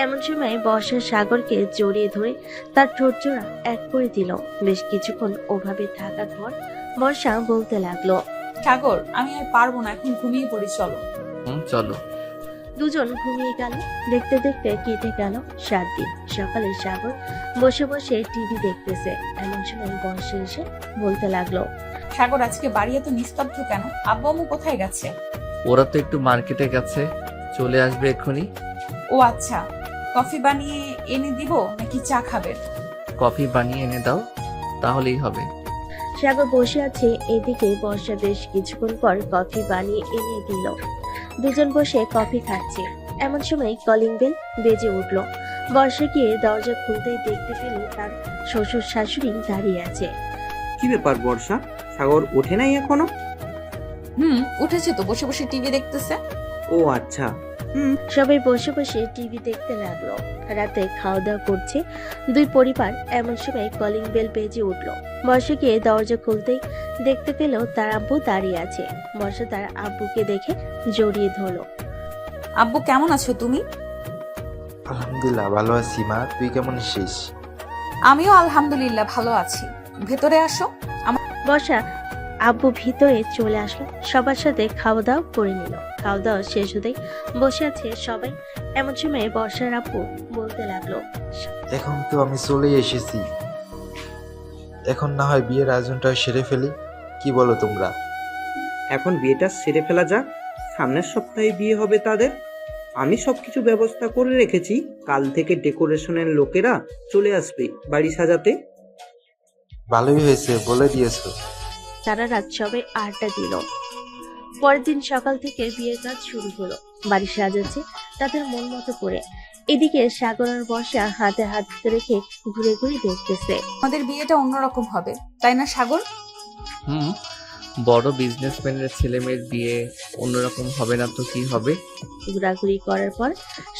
এমন সময় বর্ষা সাগরকে জড়িয়ে ধরে তার ঠোঁট জোড়া এক করে দিল। বেশ কিছুক্ষণ ওভাবে থাকার পর বর্ষা বলতে লাগলো, সাগর, আমি আর পারবো না, এখন ঘুমিয়ে পড়ি, চলো। চলো। দুজন ঘুমিয়ে গেল। দেখতে দেখতে কেটে গেল 7 দিন। সকালে সাগর বসে বসে টিভি দেখতেছে। এমন সময় বর্ষা এসে বলতে লাগলো, সাগর, আজকে বাড়ি এত নিস্তব্ধ কেন? আব্বু আম্মু কোথায় গেছে? ওরা তো একটু মার্কেটে গেছে, চলে আসবে এক্ষুনি। ও আচ্ছা, কফি বানিয়ে এনে দিব নাকি চা খাবে? কফি বানিয়ে এনে দাও, তাহলেই হবে। সাগর বসে আছে। এদিকে বর্ষা বেশ কিছুক্ষণ পর কফি বানিয়ে এনে দিল। দুজন বসে কফি খাচ্ছে। এমন সময় কলিং বেল বেজে উঠলো। বর্ষা গিয়ে দরজা খুলতেই দেখতে পেল তার শ্বশুর শাশুড়ি দাঁড়িয়ে আছে। কি ব্যাপার বর্ষা, সাগর ওঠে নাই এখনো? উঠেছে তো, বসে বসে টিভি দেখতেছে। ও আচ্ছা। সবাই বসে বসে টিভি দেখতে লাগলো। রাতে খাওয়া দাওয়া করছে দুই পরিবার। এমন সময় কলিং বেল বেজে উঠলো। বর্ষা গিয়ে দরজা খুলতেই দেখতে পেল তার আব্বু দাঁড়িয়ে আছে। বর্ষা তার আব্বুকে দেখে জড়িয়ে ধরলো। আব্বু, কেমন আছো তুমি? আলহামদুলিল্লাহ ভালো আছি মা, তুই কেমন আছিস? আমিও আলহামদুলিল্লাহ ভালো আছি। ভেতরে আসো। বর্ষা আব্বু ভিতরে চলে আসলো। সবার সাথে খাওয়া দাওয়া করে নিল। খাওয়া দাওয়া শেষ হতেই বসে আছে সবাই। এমন সময় বর্ষার আব্বু বলতে লাগলো, এখন তো আমি চলে এসেছি, এখন না হয় বিয়ের আয়োজনটা সেরে ফেলি, কি বলো তোমরা? এখন বিয়েটা সেরে ফেলা যাক, সামনের সপ্তাহে বিয়ে হবে তাদের। আমি সবকিছু ব্যবস্থা করে রেখেছি, কাল থেকে ডেকোরেশনের লোকেরা চলে আসবে বাড়ি সাজাতে। ভালোই হয়েছে বলে দিয়েছো। সারা রাত সবাই আড্ডা দিল। পরের দিন সকাল থেকে বিয়ের কাজ শুরু হলো। বাড়ি সাজাচ্ছে তাদের মন মতো করে। এদিকে সাগর আর বর্ষা হাতে হাত রেখে ঘুরে ঘুরে দেখতেছে। আমাদের বিয়েটা অন্যরকম হবে, তাই না সাগর? বড় বিজনেসম্যানের ছেলে মেয়ের বিয়ে অন্যরকম হবে না তো কি হবে? ঘোরাঘুরি করার পর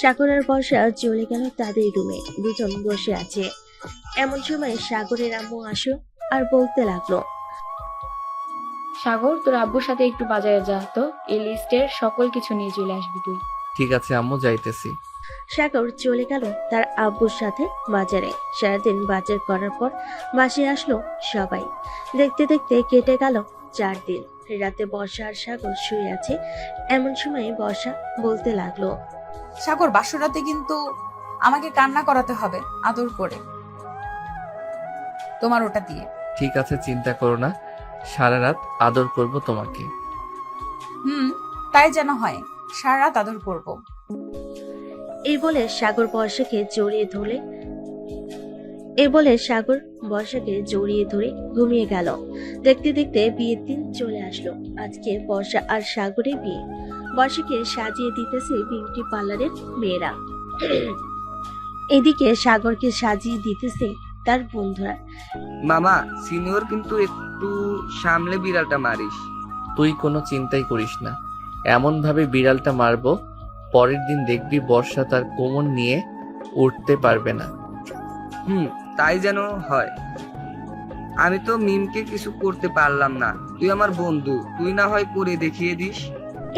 সাগর আর বর্ষা চলে গেল তাদের রুমে। দুজন বসে আছে। এমন সময় সাগরের আম্মু আসো আর বলতে লাগলো, সাগর, তোর আব্বুর সাথে একটু বাজারে যা তো, এই লিস্টের সকল কিছু নিয়ে চলে আসবি তুই। ঠিক আছে আম্মু, যাইতেছি। সাগর চলে গেল তার আব্বুর সাথে বাজারে। সারাদিন বাজার করার পর বাসায় আসলো সবাই। দেখতে দেখতে কেটে গেল 4 দিন। রাতে বর্ষা আর সাগর শুয়ে আছে। এমন সময় বর্ষা বলতে লাগলো, সাগর, বাসরাতে কিন্তু আমাকে কান্না করাতে হবে আদর করে, তোমার ওটা দিয়ে। ঠিক আছে, চিন্তা করো না, সারা রাত আদর করব তোমাকে। তাই যেন হয়, সারা রাত আদর করবো। এই বলে সাগর বর্ষাকে জড়িয়ে ধরে ঘুমিয়ে গেল। দেখতে দেখতে বিয়ের দিন চলে আসলো। আজকে বর্ষা আর সাগরের বিয়ে। বর্ষাকে সাজিয়ে দিতেছে বিউটি পার্লারের মেয়েরা। এদিকে সাগরকে সাজিয়ে দিতেছে তার বন্ধুরা। মামা, সিনিয়র কিন্তু একটু সামলে বিড়ালটা মারিস। তুই কোনো চিন্তাই করিস না, এমন ভাবে বিড়ালটা মারবো পরের দিন দেখবি বর্ষা তার কোমর নিয়ে উঠতে পারবে না। তাই যেন হয়। আমি তো মিমকে কিছু করতে পারলাম না, তুই আমার বন্ধু, তুই না হয় করে দেখিয়ে দিস।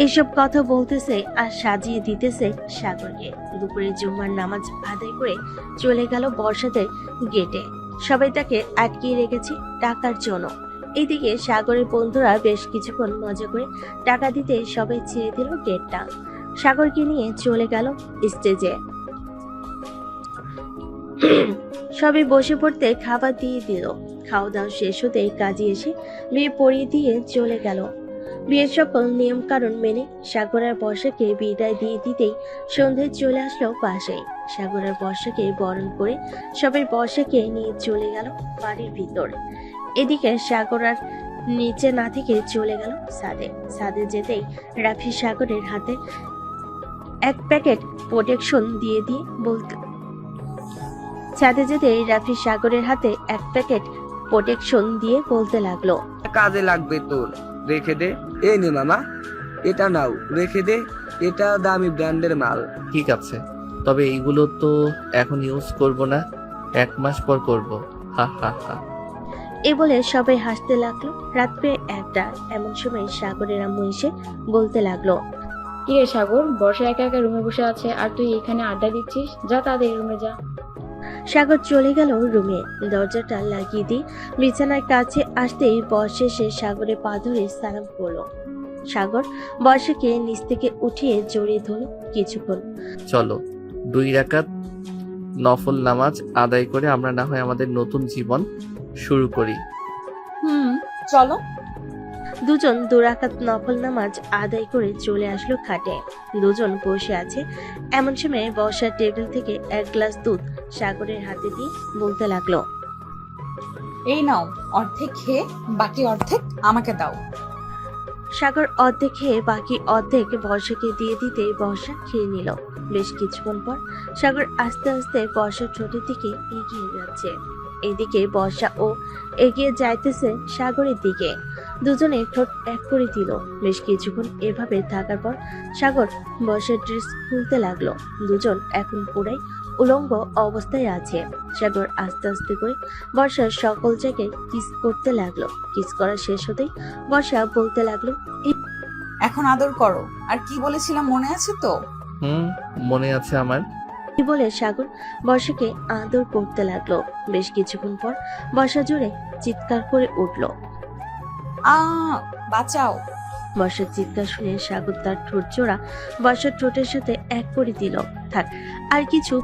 এসব কথা বলতেছে আর সাজিয়ে দিতেছে সাগরকে। দুপুরে জুম্মার নামাজ আদায় করে চলে গেল বর্ষাদের গেটে। সবাই তাকে আটকিয়ে রেখেছে টাকার জন্য। এদিকে সাগরের বন্ধুরা বেশ কিছুক্ষণ মজা করে টাকা দিতে সবাই ছেড়ে দিল গেটটা। সাগরকে নিয়ে চলে গেল স্টেজে। সবাই বসে পড়তে খাবার দিয়ে দিল। খাওয়া দাওয়া শেষ হতেই কাজী এসে বিয়ে পড়িয়ে দিয়ে চলে গেল। বিয়ের সকল নিয়ম কানুন মেনে সাগর আর বর্ষাকে বিদায় দিয়ে দিতেই সন্ধে চলে আসলো বাসায়। সাগর আর বর্ষাকে বরণ করে সবাই বর্ষাকে নিয়ে চলে গেল বাড়ির ভিতর। এদিকে সাগর আর নিচে না থেকে চলে গেল ছাদে। ছাদে যেতেই রাফি সাগরের হাতে এক প্যাকেট প্রোটেকশন দিয়ে বলতে ছাদে যেতেই রাফি সাগরের হাতে এক প্যাকেট প্রোটেকশন দিয়ে বলতে লাগলো, কাজে লাগবে তোর, রেখে দে। এই নে মামা, এটা নাও, রেখে দে, এটা দামি ব্র্যান্ডের মাল। ঠিক আছে, তবে এইগুলো তো এখন ইউজ করব না, 1 মাস পর করব। হা হা হা। এ বলে সবাই হাসতে লাগলো। রাত প্রায় 1টা। এমন সময় সাগরের আম্মু এসে বলতে লাগলো, কি রে সাগর, বর্ষা একা একা রুমে বসে আছে আর তুই এখানে আড্ডা দিচ্ছিস? যা তাদের রুমে যা। সাগর চলে গেল রুমে। দরজাটা লাগিয়ে দিয়ে বিছানার কাছে আসতেই বর্ষা এসে সাগরের পা ধরে সালাম করলো। সাগর বর্ষাকে নিচ থেকে উঠিয়ে জড়িয়ে ধরল কিছুক্ষণ। চলো 2 রাকাত নফল নামাজ আদায় করে আমরা না হয় আমাদের নতুন জীবন শুরু করি। চলো। দুজন 2 রাকাত নফল নামাজ আদায় করে চলে আসলো খাটে। দুজন বসে আছে। এমন সময় বর্ষার টেবিল থেকে 1 গ্লাস দুধ সাগরের হাতে দিয়ে বলতে লাগলো, এই নাও, অর্ধেক খেয়ে বাকি অর্ধেক আমাকে দাও। সাগর অর্ধেক খেয়ে বাকি অর্ধেক বর্ষাকে দিয়ে দিতে বর্ষা খেয়ে নিল। বেশ কিছুক্ষণ পর সাগর আস্তে আস্তে বর্ষার ঠোঁটের দিকে এগিয়ে যাচ্ছে। এদিকে বর্ষা ও এগিয়ে যাইতেছে সাগরের দিকে। দুজনে ঠোঁট এক করে দিল। বেশ কিছুক্ষণ এভাবে থাকার পর সাগর বর্ষার ড্রেস খুলতে লাগলো। দুজন এখন পুরাই উলঙ্গ অবস্থায় আছে। সাগর আস্তে আস্তে করে বর্ষার সকল জায়গায় কিস করতে লাগলো। কিস করা শেষ হতেই বর্ষা বলতে লাগলো, এখন আদর করো। আর কি বলেছিলাম মনে আছে তো? মনে আছে আমার। এই বলে সাগর বর্ষাকে আদর করতে লাগলো। বেশ কিছুক্ষণ পর বর্ষা জোরে চিৎকার করে উঠল। বাঁচাও। বর্ষার চিৎকার শুনে সাগর তার ঠোঁট জোড়া বর্ষার ঠোঁটের সাথে এক করে দিল। থাক, আর কিছু